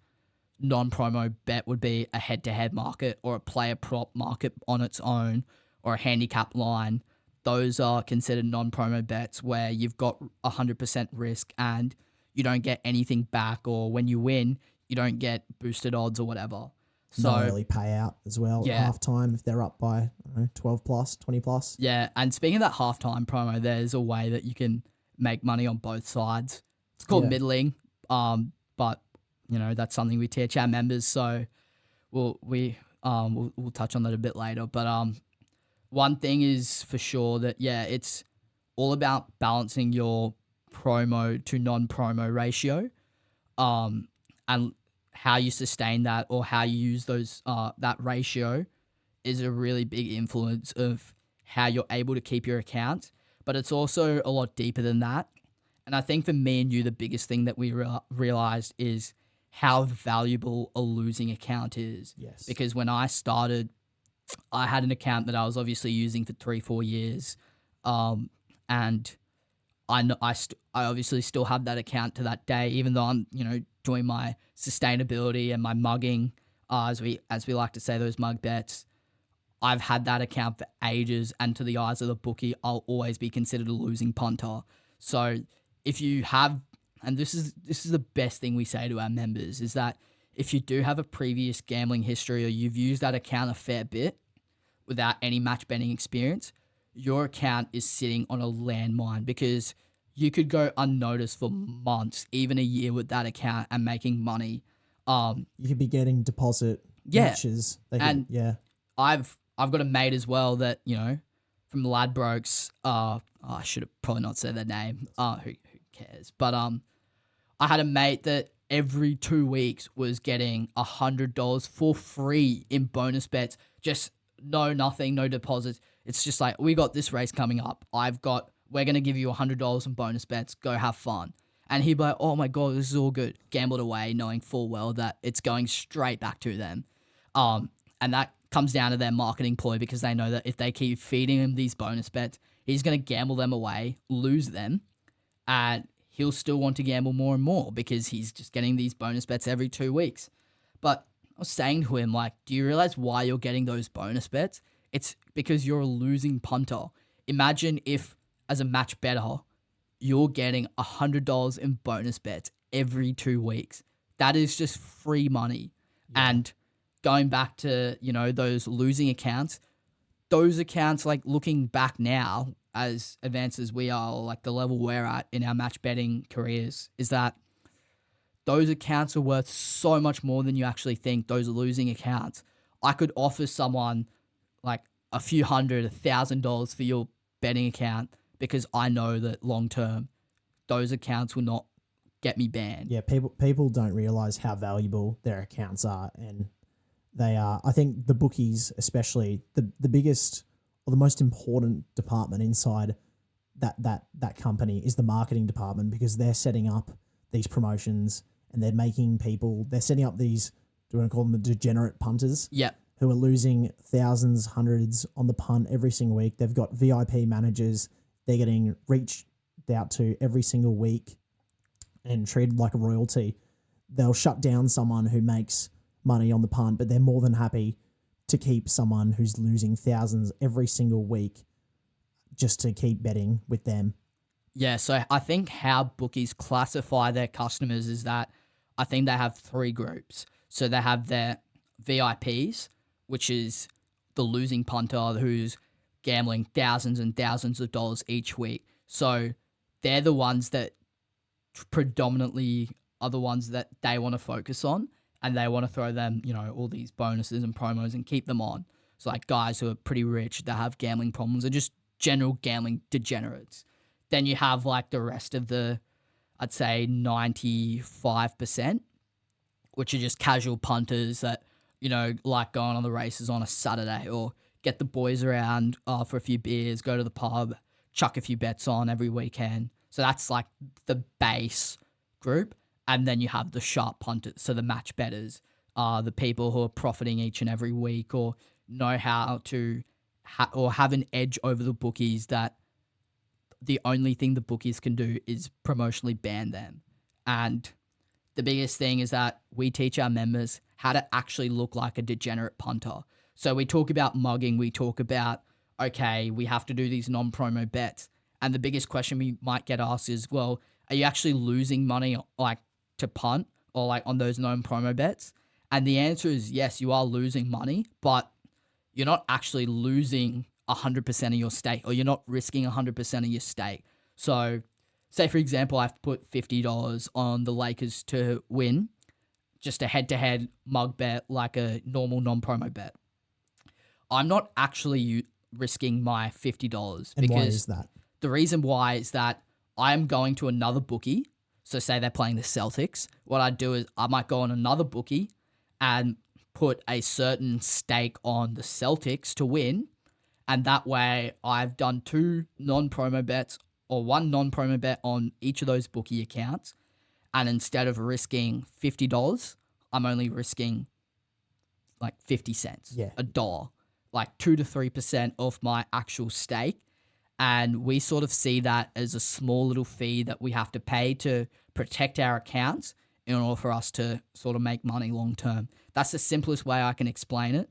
non-promo bet would be a head-to-head market or a player prop market on its own or a handicap line. Those are considered non-promo bets where you've got 100% risk and you don't get anything back, or when you win, you don't get boosted odds or whatever. So No early payout as well at halftime if they're up by, I don't know, 12 plus, 20 plus. Yeah, and speaking of that halftime promo, there's a way that you can make money on both sides. It's called middling, but you know that's something we teach our members. So we'll touch on that a bit later. But one thing is for sure that it's all about balancing your promo to non-promo ratio, and how you sustain that or how you use those that ratio is a really big influence of how you're able to keep your account. But it's also a lot deeper than that. And I think for me and you, the biggest thing that we realized is how valuable a losing account is. Yes. Because when I started, I had an account that I was obviously using for 3-4 years. And I obviously still have that account to that day, even though I'm, doing my sustainability and my mugging, as we like to say, those mug bets. I've had that account for ages, and to the eyes of the bookie, I'll always be considered a losing punter. So if you have, and this is the best thing we say to our members, is that if you do have a previous gambling history or you've used that account a fair bit without any match betting experience, your account is sitting on a landmine, because you could go unnoticed for months, even a year, with that account and making money. You could be getting deposit matches. I've got a mate as well that, from Ladbrokes, I should have probably not said their name. Who cares? But I had a mate that every 2 weeks was getting $100 for free in bonus bets. Just nothing, no deposits. It's just like, we got this race coming up. We're going to give you $100 in bonus bets. Go have fun. And he'd be like, oh my God, this is all good. Gambled away, knowing full well that it's going straight back to them. And that comes down to their marketing ploy, because they know that if they keep feeding him these bonus bets, he's going to gamble them away, lose them, and he'll still want to gamble more and more because he's just getting these bonus bets every 2 weeks. But I was saying to him, like, do you realize why you're getting those bonus bets? It's because you're a losing punter. Imagine if, as a match bettor, you're getting $100 in bonus bets every 2 weeks. That is just free money. Yeah. And going back to, those losing accounts, those accounts, like, looking back now, as advanced as we are, or like the level we're at in our match betting careers, is that those accounts are worth so much more than you actually think, those losing accounts. I could offer someone like a few $100, $1,000 for your betting account, because I know that long term, those accounts will not get me banned. Yeah, people don't realize how valuable their accounts are, and they are. I think the bookies, especially the biggest or the most important department inside that company is the marketing department, because they're setting up these promotions and they're setting up these, do you want to call them the degenerate punters? Yep. Who are losing thousands, hundreds on the punt every single week. They've got VIP managers. They're getting reached out to every single week and treated like a royalty. They'll shut down someone who makes money on the punt, but they're more than happy to keep someone who's losing thousands every single week just to keep betting with them. Yeah, so I think how bookies classify their customers is that I think they have 3 groups. So they have their VIPs, which is the losing punter who's gambling thousands and thousands of dollars each week. So they're the ones that predominantly are the ones that they want to focus on, and they want to throw them, all these bonuses and promos and keep them on. So like guys who are pretty rich that have gambling problems are just general gambling degenerates. Then you have like the rest of the, I'd say 95%, which are just casual punters that, like going on the races on a Saturday, or get the boys around for a few beers, go to the pub, chuck a few bets on every weekend. So that's like the base group. And then you have the sharp punters, so the match bettors, the people who are profiting each and every week, or know how to or have an edge over the bookies, that the only thing the bookies can do is promotionally ban them. And the biggest thing is that we teach our members how to actually look like a degenerate punter. So we talk about mugging, we talk about, okay, we have to do these non-promo bets. And the biggest question we might get asked is, well, are you actually losing money like to punt or like on those non-promo bets? And the answer is yes, you are losing money, but you're not actually losing 100% of your stake, or you're not risking 100% of your stake. So say, for example, I've put $50 on the Lakers to win, just a head-to-head mug bet, like a normal non-promo bet. I'm not actually risking my $50. And because why is that? The reason why is that I'm going to another bookie. So say they're playing the Celtics. What I do is I might go on another bookie and put a certain stake on the Celtics to win. And that way I've done 2 non-promo bets, or 1 non-promo bet on each of those bookie accounts. And instead of risking $50, I'm only risking like 50 cents, a dollar, like 2 to 3% of my actual stake. And we sort of see that as a small little fee that we have to pay to protect our accounts in order for us to sort of make money long term. That's the simplest way I can explain it.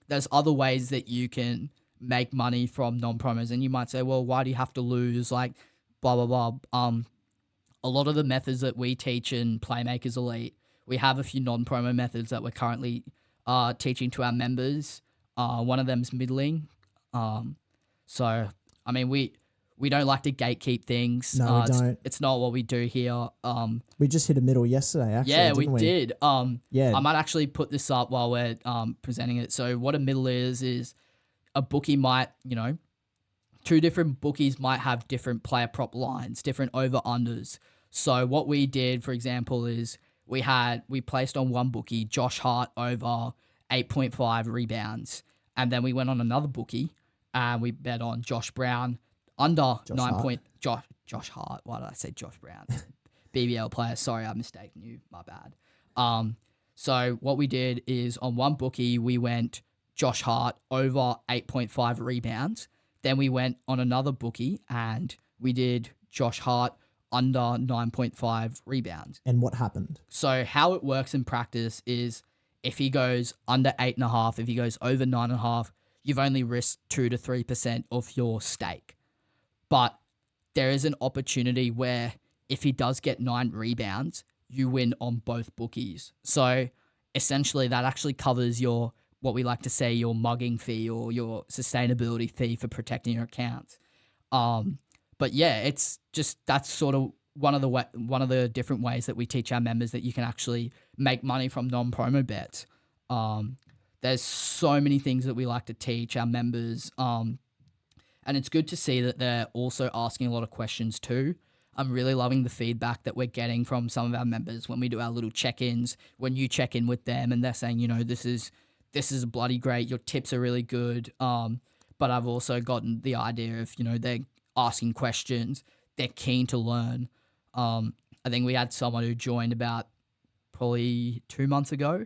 There's other ways that you can make money from non-promos, and you might say, well, why do you have to lose? Like, blah, blah, blah. A lot of the methods that we teach in Playmakers Elite, we have a few non-promo methods that we're currently teaching to our members. One of them is middling. So, I mean, we don't like to gatekeep things. No, we don't. It's not what we do here. We just hit a middle yesterday, actually. Yeah, didn't we did. Yeah. I might actually put this up while we're presenting it. So what a middle is a bookie might, 2 different bookies might have different player prop lines, different over-unders. So what we did, for example, is we placed on one bookie Josh Hart over 8.5 rebounds. And then we went on another bookie and we bet on Josh Brown under Josh Hart. Why did I say Josh Brown? BBL player. Sorry, I mistaken you. My bad. So what we did is on one bookie, we went Josh Hart over 8.5 rebounds. Then we went on another bookie and we did Josh Hart under 9.5 rebounds. And what happened? So how it works in practice is if he goes under 8.5, if he goes over 9.5, you've only risked 2 to 3% of your stake. But there is an opportunity where if he does get 9 rebounds, you win on both bookies. So essentially that actually covers your, what we like to say, your mugging fee or your sustainability fee for protecting your accounts. But yeah, it's just, that's sort of one of the different ways that we teach our members that you can actually make money from non-promo bets. There's so many things that we like to teach our members. And it's good to see that they're also asking a lot of questions too. I'm really loving the feedback that we're getting from some of our members when we do our little check-ins, when you check in with them and they're saying, this is bloody great. Your tips are really good. But I've also gotten the idea of, they're asking questions. They're keen to learn. I think we had someone who joined about probably 2 months ago.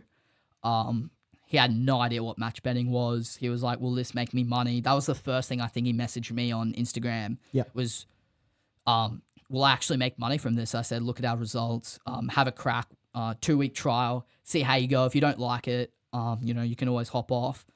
He had no idea what match betting was. He was like, will this make me money? That was the first thing I think he messaged me on Instagram. Yeah. Was, will I actually make money from this? I said, look at our results, have a crack, 2-week trial, see how you go. If you don't like it, you can always hop off.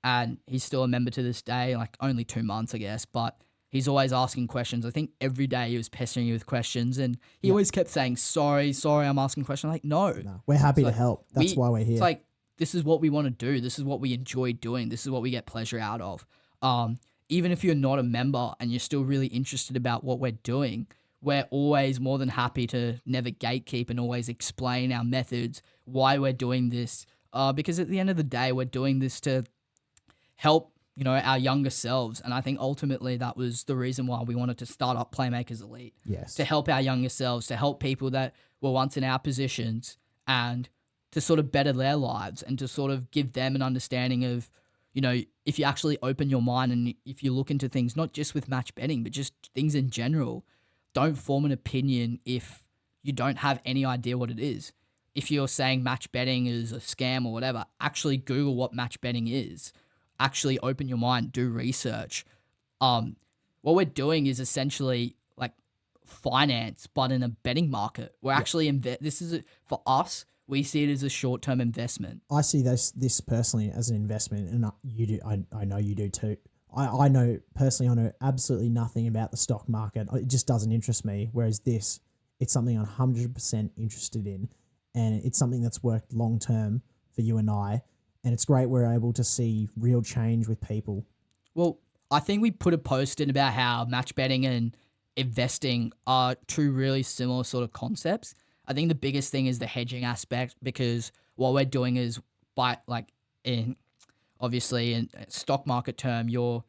And he's still a member to this day, like only 2 months, I guess, but he's always asking questions. I think every day he was pestering you with questions and he always kept saying, sorry, I'm asking questions. I'm like, no. We're happy to help. That's why we're here. It's like, this is what we want to do. This is what we enjoy doing. This is what we get pleasure out of. Even if you're not a member and you're still really interested about what we're doing, we're always more than happy to never gatekeep and always explain our methods, why we're doing this. Because at the end of the day, we're doing this to help, our younger selves. And I think ultimately that was the reason why we wanted to start up Playmakers Elite. Yes. To help our younger selves, to help people that were once in our positions and to sort of better their lives and to sort of give them an understanding of, if you actually open your mind and if you look into things, not just with match betting, but just things in general, don't form an opinion if you don't have any idea what it is. If you're saying match betting is a scam or whatever, actually Google what match betting is. Actually open your mind, do research. What we're doing is essentially like finance, but in a betting market. We're actually for us. We see it as a short-term investment. I see this personally as an investment, and you do. I know you do too. I know personally. I know absolutely nothing about the stock market. It just doesn't interest me. Whereas this, it's something I'm 100% interested in, and it's something that's worked long term for you and I. And it's great we're able to see real change with people. Well, I think we put a post in about how match betting and investing are two really similar sort of concepts. I think the biggest thing is the hedging aspect, because what we're doing is obviously in stock market term, you're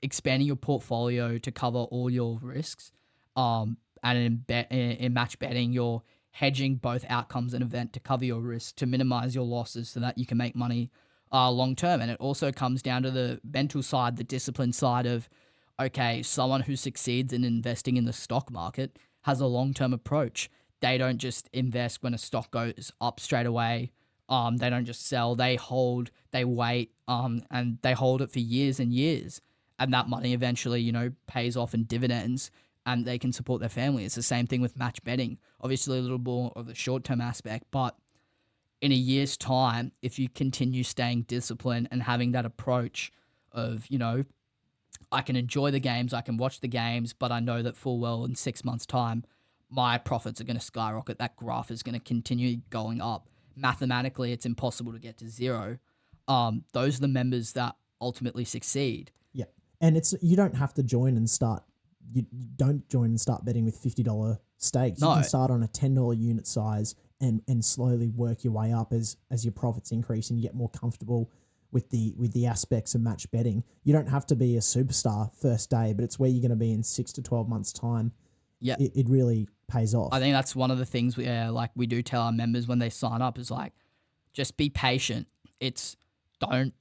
expanding your portfolio to cover all your risks. And in match betting, you're hedging both outcomes and event to cover your risk, to minimize your losses so that you can make money long term. And it also comes down to the mental side, the discipline side of, okay, someone who succeeds in investing in the stock market has a long-term approach. They don't just invest when a stock goes up straight away. They don't just sell. They hold, they wait, and they hold it for years and years. And that money eventually, pays off in dividends, and they can support their family. It's the same thing with match betting. Obviously a little more of the short-term aspect, but in a year's time, if you continue staying disciplined and having that approach of, I can enjoy the games, I can watch the games, but I know that full well in 6 months' time, my profits are going to skyrocket. That graph is going to continue going up. Mathematically, it's impossible to get to zero. Those are the members that ultimately succeed. Yeah. And you don't have to join and start. You don't join and start betting with $50 stakes. No. You can start on a $10 unit size and slowly work your way up as your profits increase and you get more comfortable with the aspects of match betting. You don't have to be a superstar first day, but it's where you're going to be in 6 to 12 months' time. Yeah, it really pays off. I think that's one of the things we do tell our members when they sign up is just be patient. It's don't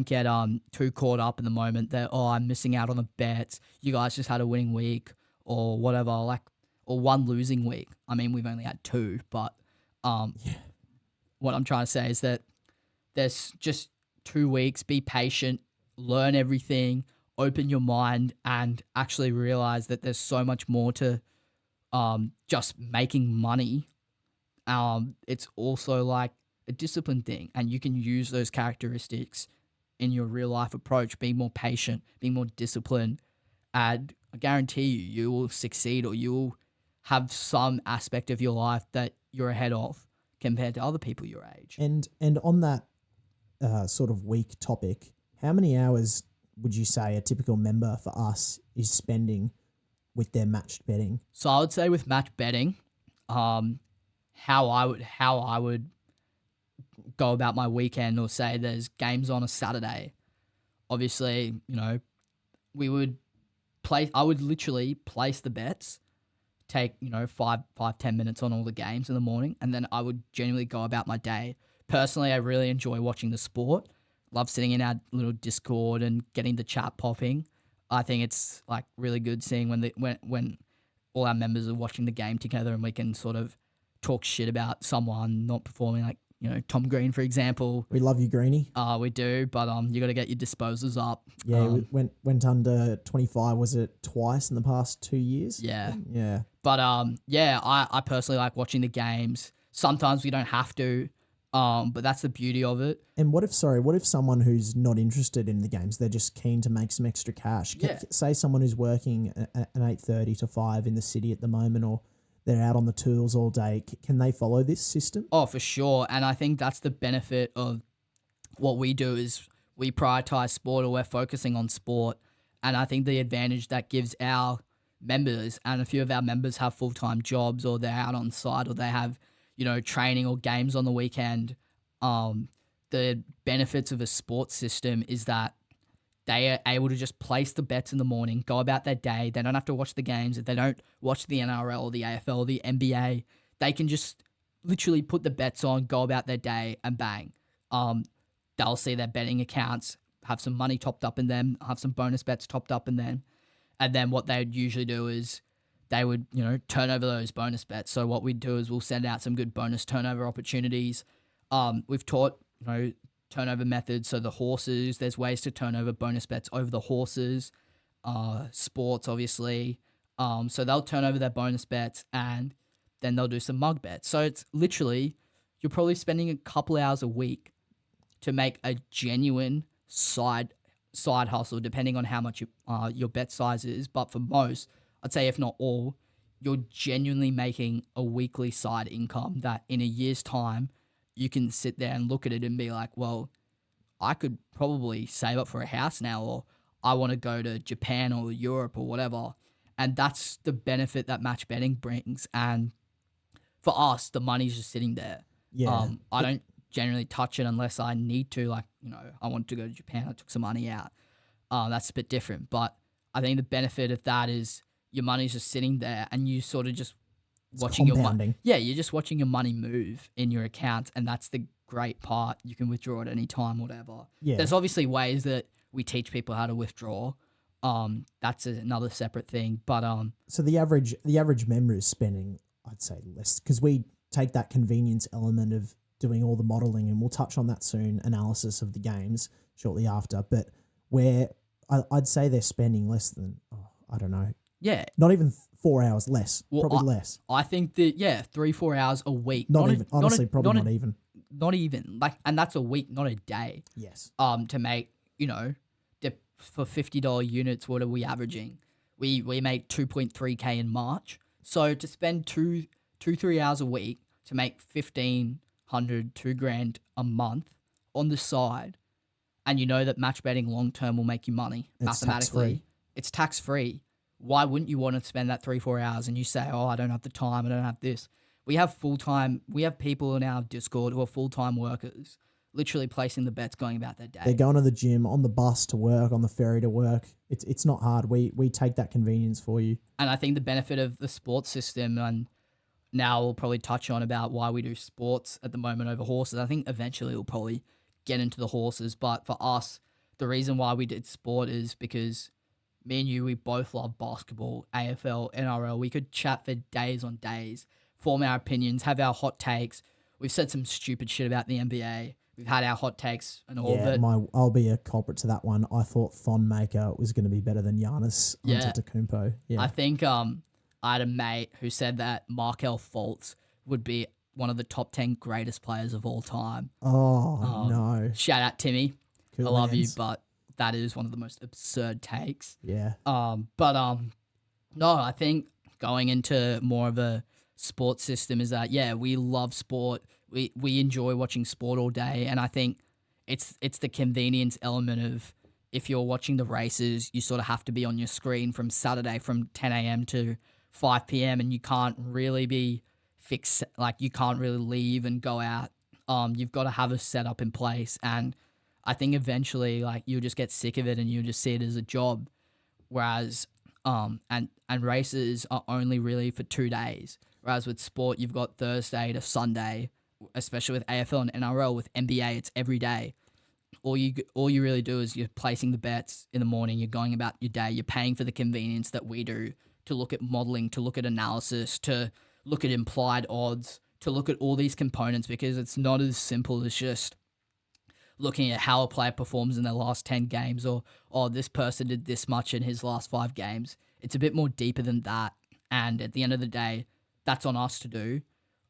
get too caught up in the moment that, I'm missing out on the bets. You guys just had a winning week or whatever, or one losing week. I mean, we've only had 2, but what I'm trying to say is that there's just 2 weeks. Be patient, learn everything, open your mind, and actually realize that there's so much more to just making money. It's also like a discipline thing, and you can use those characteristics in your real life approach. Being more patient, being more disciplined, and I guarantee you will succeed, or you will have some aspect of your life that you're ahead of compared to other people your age. And on that sort of week topic, how many hours would you say a typical member for us is spending with their matched betting? So I would say with match betting, how I would go about my weekend, or say there's games on a Saturday. Obviously, I would literally place the bets, take 5-10 minutes on all the games in the morning, and then I would genuinely go about my day. Personally, I really enjoy watching the sport. Love sitting in our little Discord and getting the chat popping. I think it's really good seeing when all our members are watching the game together, and we can sort of talk shit about someone not performing, Tom Green, for example. We love you, Greenie. We do, but you got to get your disposals up. Yeah, we went under 25. Was it twice in the past 2 years? Yeah. Yeah. But I personally like watching the games. Sometimes we don't have to, but that's the beauty of it. And what if someone who's not interested in the games, they're just keen to make some extra cash? Yeah. Say someone who's working an 8:30 to 5 in the city at the moment, or they're out on the tools all day. Can they follow this system? Oh, for sure. And I think that's the benefit of what we do is we prioritize sport, or we're focusing on sport. And I think the advantage that gives our members, and a few of our members have full-time jobs, or they're out on site, or they have, training or games on the weekend. the benefits of a sports system is that they are able to just place the bets in the morning, go about their day. They don't have to watch the games. If they don't watch the NRL or the AFL or the NBA, they can just literally put the bets on, go about their day, and bang. They'll see their betting accounts, have some money topped up in them, have some bonus bets topped up in them. And then what they would usually do is they would, turn over those bonus bets. So what we'd do is we'll send out some good bonus turnover opportunities. We've taught, turnover methods. So the horses, there's ways to turn over bonus bets over the horses. Sports, obviously. So they'll turn over their bonus bets and then they'll do some mug bets. So it's literally, you're probably spending a couple hours a week to make a genuine side hustle, depending on how much your bet size is. But for most, I'd say if not all, you're genuinely making a weekly side income that in a year's time, you can sit there and look at it and be like, well, I could probably save up for a house now, or I want to go to Japan or Europe or whatever. And that's the benefit that match betting brings. And for us, the money's just sitting there. Yeah. I don't generally touch it unless I need to. Like, I wanted to go to Japan. I took some money out. That's a bit different. But I think the benefit of that is your money's just sitting there and you sort of just watching your money. Yeah, you're just watching your money move in your account. And that's the great part. You can withdraw at any time, whatever. Yeah. There's obviously ways that we teach people how to withdraw. That's another separate thing. But so the average member is spending, I'd say, less, because we take that convenience element of doing all the modeling, and we'll touch on that soon, analysis of the games shortly after. But where I'd say they're spending less than, I don't know. Yeah. Not even 4 hours less, probably less. I think that, 3-4 hours a week. Not even, honestly, probably not even. Not even. And that's a week, not a day. Yes. To make, for $50 units, what are we averaging? We make 2.3K in March. So to spend 3 hours a week to make $1,500, $2,000 a month on the side, and you know that match betting long term will make you money mathematically. It's tax free. Why wouldn't you want to spend that 3-4 hours? And you say, I don't have the time, I don't have this. We have people in our Discord who are full-time workers, literally placing the bets, going about their day. They're going to the gym, on the bus to work, on the ferry to work. It's not hard. We take that convenience for you. And I think the benefit of the sports system, and now we'll probably touch on about why we do sports at the moment over horses. I think eventually we'll probably get into the horses. But for us, the reason why we did sport is because me and you, we both love basketball, AFL, NRL. We could chat for days on days, form our opinions, have our hot takes. We've said some stupid shit about the NBA. We've had our hot takes and all of it. I'll be a culprit to that one. I thought Thon Maker was going to be better than Giannis Antetokounmpo. Yeah. I think I had a mate who said that Markelle Fultz would be one of the top 10 greatest players of all time. Oh, no. Shout out, Timmy. Cool I love hands. you, but that is one of the most absurd takes. Yeah. No, I think going into more of a sports system is that, we love sport. We enjoy watching sport all day. And I think it's the convenience element of, if you're watching the races, you sort of have to be on your screen from Saturday from 10 a.m. to 5 p.m. and you can't really be fixed. Like, you can't really leave and go out. You've got to have a setup in place. And I think eventually, like, you'll just get sick of it and you'll just see it as a job. Whereas, and races are only really for 2 days. Whereas with sport, you've got Thursday to Sunday, especially with AFL and NRL. With NBA, it's every day. All you really do is you're placing the bets in the morning, you're going about your day, you're paying for the convenience that we do to look at modeling, to look at analysis, to look at implied odds, to look at all these components, because it's not as simple as just looking at how a player performs in their last 10 games or, this person did this much in his last 5 games. It's a bit more deeper than that. And at the end of the day, that's on us to do.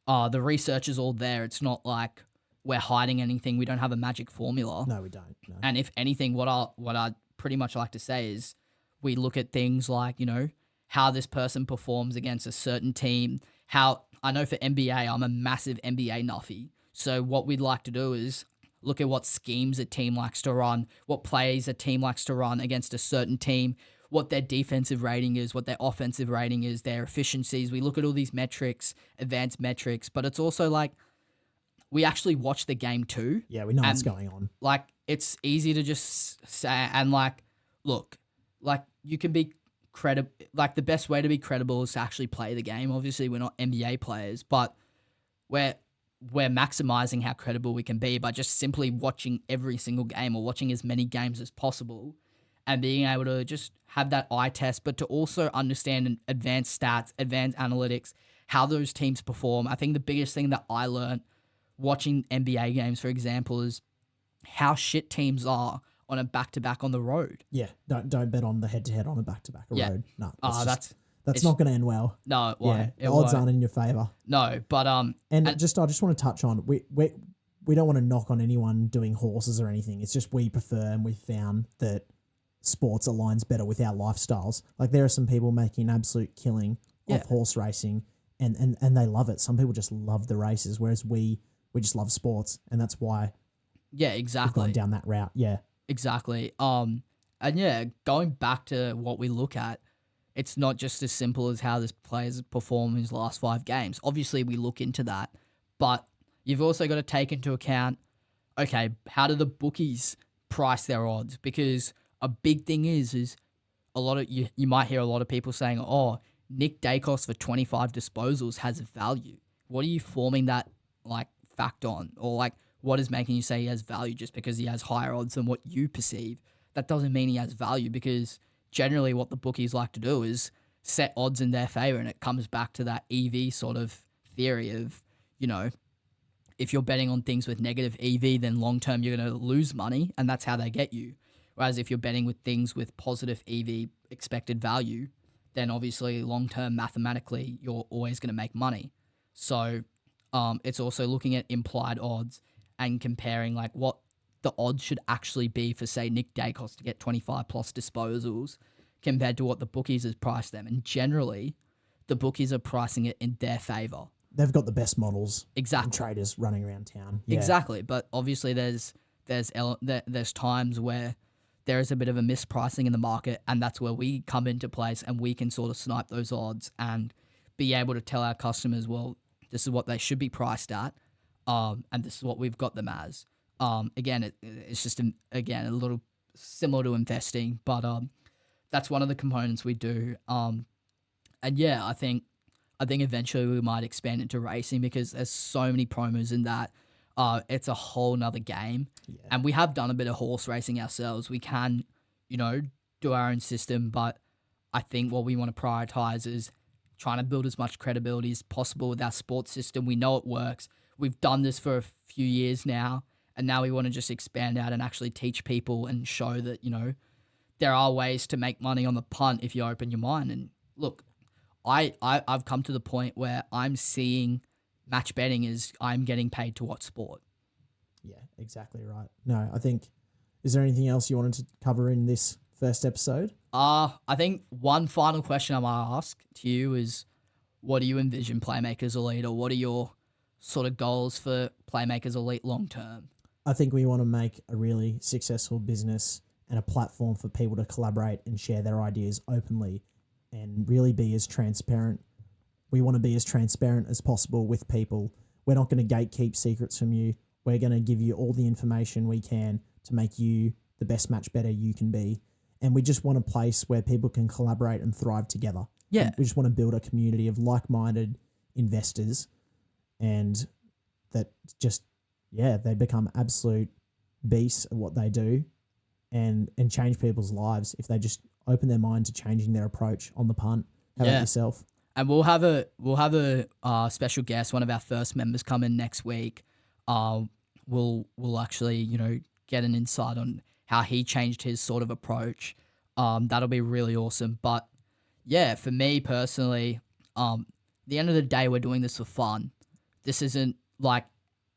The research is all there. It's not like we're hiding anything. We don't have a magic formula. No, we don't. No. And if anything, what I pretty much like to say is we look at things like, how this person performs against a certain team. How I know for NBA, I'm a massive NBA nuffy. So what we'd like to do is look at what schemes a team likes to run, what plays a team likes to run against a certain team, what their defensive rating is, what their offensive rating is, their efficiencies. We look at all these metrics, advanced metrics, but it's also like, we actually watch the game too. Yeah, we know what's And, going on. Like, it's easy to just say, and like, look, like you can be credible. Like, the best way to be credible is to actually play the game. Obviously, we're not NBA players, but we're maximizing how credible we can be by just simply watching every single game or watching as many games as possible and being able to just have that eye test, but to also understand advanced stats, advanced analytics, how those teams perform. I think the biggest thing that I learned watching NBA games, for example, is how shit teams are on a back-to-back on the road. Yeah, don't bet on the head-to-head on a back-to-back road. No, that's not going to end well. No, it won't. Yeah, the odds aren't in your favor. No, but I just want to touch on we don't want to knock on anyone doing horses or anything. It's just we prefer and we found that sports aligns better with our lifestyles. Like there are some people making an absolute killing off horse racing and they love it. Some people just love the races, whereas we just love sports, and that's why exactly. we've gone down that route. Yeah. Exactly. And yeah, going back to what we look at, it's not just as simple as how this player's performed in his last 5 games. Obviously, we look into that, but you've also got to take into account, okay, how do the bookies price their odds? Because a big thing is a lot of you might hear a lot of people saying, "Oh, Nick Dacos for 25 disposals has value." What are you forming that like fact on, or like what is making you say he has value just because he has higher odds than what you perceive? That doesn't mean he has value, because generally what the bookies like to do is set odds in their favor, and it comes back to that EV sort of theory of, if you're betting on things with negative EV, then long term you're going to lose money, and that's how they get you. Whereas if you're betting with things with positive EV expected value, then obviously long term mathematically you're always going to make money. So it's also looking at implied odds and comparing like what the odds should actually be for, say, Nick Dacos to get 25 plus disposals compared to what the bookies has priced them. And generally, the bookies are pricing it in their favor. They've got the best models. Exactly. And traders running around town. Yeah. Exactly. But obviously there's times where there is a bit of a mispricing in the market, and that's where we come into place and we can sort of snipe those odds and be able to tell our customers, well, this is what they should be priced at, and this is what we've got them as. Again, it's just a little similar to investing, but that's one of the components we do. And yeah, I think eventually we might expand into racing, because there's so many promos in that. It's a whole nother game. Yeah. And we have done a bit of horse racing ourselves. We can, do our own system, but I think what we want to prioritize is trying to build as much credibility as possible with our sports system. We know it works. We've done this for a few years now, and now we want to just expand out and actually teach people and show that, there are ways to make money on the punt if you open your mind. And look, I've come to the point where I'm seeing match betting as I'm getting paid to watch sport. Yeah, exactly right. No, I think, is there anything else you wanted to cover in this first episode? I think one final question I might ask to you is, what do you envision Playmakers Elite, or what are your sort of goals for Playmakers Elite long term? I think we want to make a really successful business and a platform for people to collaborate and share their ideas openly and really be as transparent. We want to be as transparent as possible with people. We're not going to gatekeep secrets from you. We're going to give you all the information we can to make you the best match better you can be. And we just want a place where people can collaborate and thrive together. Yeah. And we just want to build a community of like-minded investors, and that just, they become absolute beasts at what they do and change people's lives if they just open their mind to changing their approach on the punt. How about yourself? And we'll have a special guest, one of our first members, come in next week. We'll actually, get an insight on how he changed his sort of approach. That'll be really awesome. But yeah, for me personally, the end of the day, we're doing this for fun. This isn't like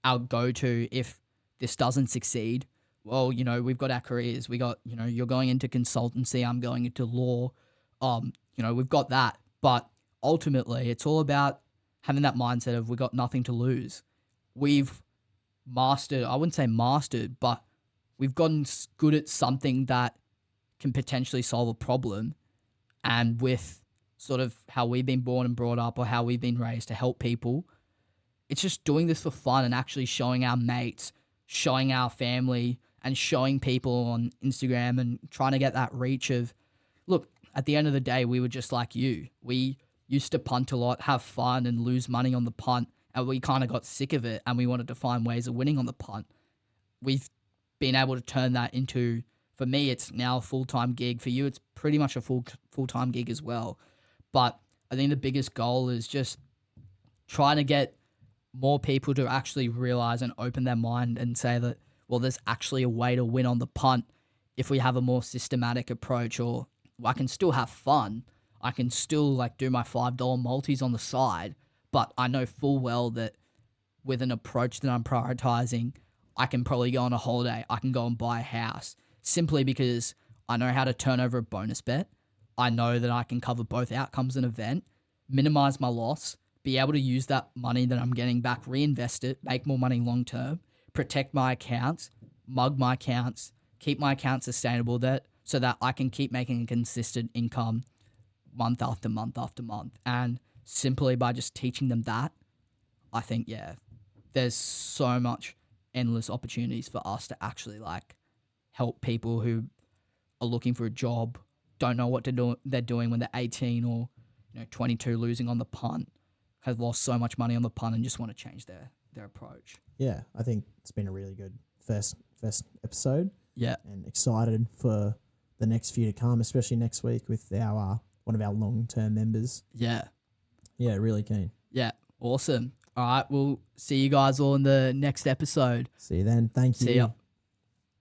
our go-to if this doesn't succeed. Well, we've got our careers. We got, you're going into consultancy. I'm going into law. We've got that. But ultimately, it's all about having that mindset of we got nothing to lose. We've mastered, I wouldn't say mastered, but we've gotten good at something that can potentially solve a problem. And with sort of how we've been born and brought up, or how we've been raised to help people, it's just doing this for fun and actually showing our mates, showing our family, and showing people on Instagram and trying to get that reach of, look, at the end of the day, we were just like you. We used to punt a lot, have fun, and lose money on the punt, and we kind of got sick of it, and we wanted to find ways of winning on the punt. We've been able to turn that into, for me, it's now a full-time gig. For you, it's pretty much a full-time gig as well. But I think the biggest goal is just trying to get more people to actually realize and open their mind and say that, well, there's actually a way to win on the punt if we have a more systematic approach, or I can still have fun. I can still like do my $5 multis on the side, but I know full well that with an approach that I'm prioritizing, I can probably go on a holiday. I can go and buy a house simply because I know how to turn over a bonus bet. I know that I can cover both outcomes in an event, minimize my loss, be able to use that money that I'm getting back, reinvest it, make more money long term, protect my accounts, mug my accounts, keep my accounts sustainable so that I can keep making a consistent income month after month after month. And simply by just teaching them that, I think, yeah, there's so much endless opportunities for us to actually like help people who are looking for a job, don't know what they're doing when they're 18 or 22, losing on the punt, have lost so much money on the punt and just want to change their approach. Yeah, I think it's been a really good first episode. Yeah. And excited for the next few to come, especially next week with our one of our long-term members. Yeah. Yeah, really keen. Yeah, awesome. All right, we'll see you guys all in the next episode. See you then. Thank you. See ya.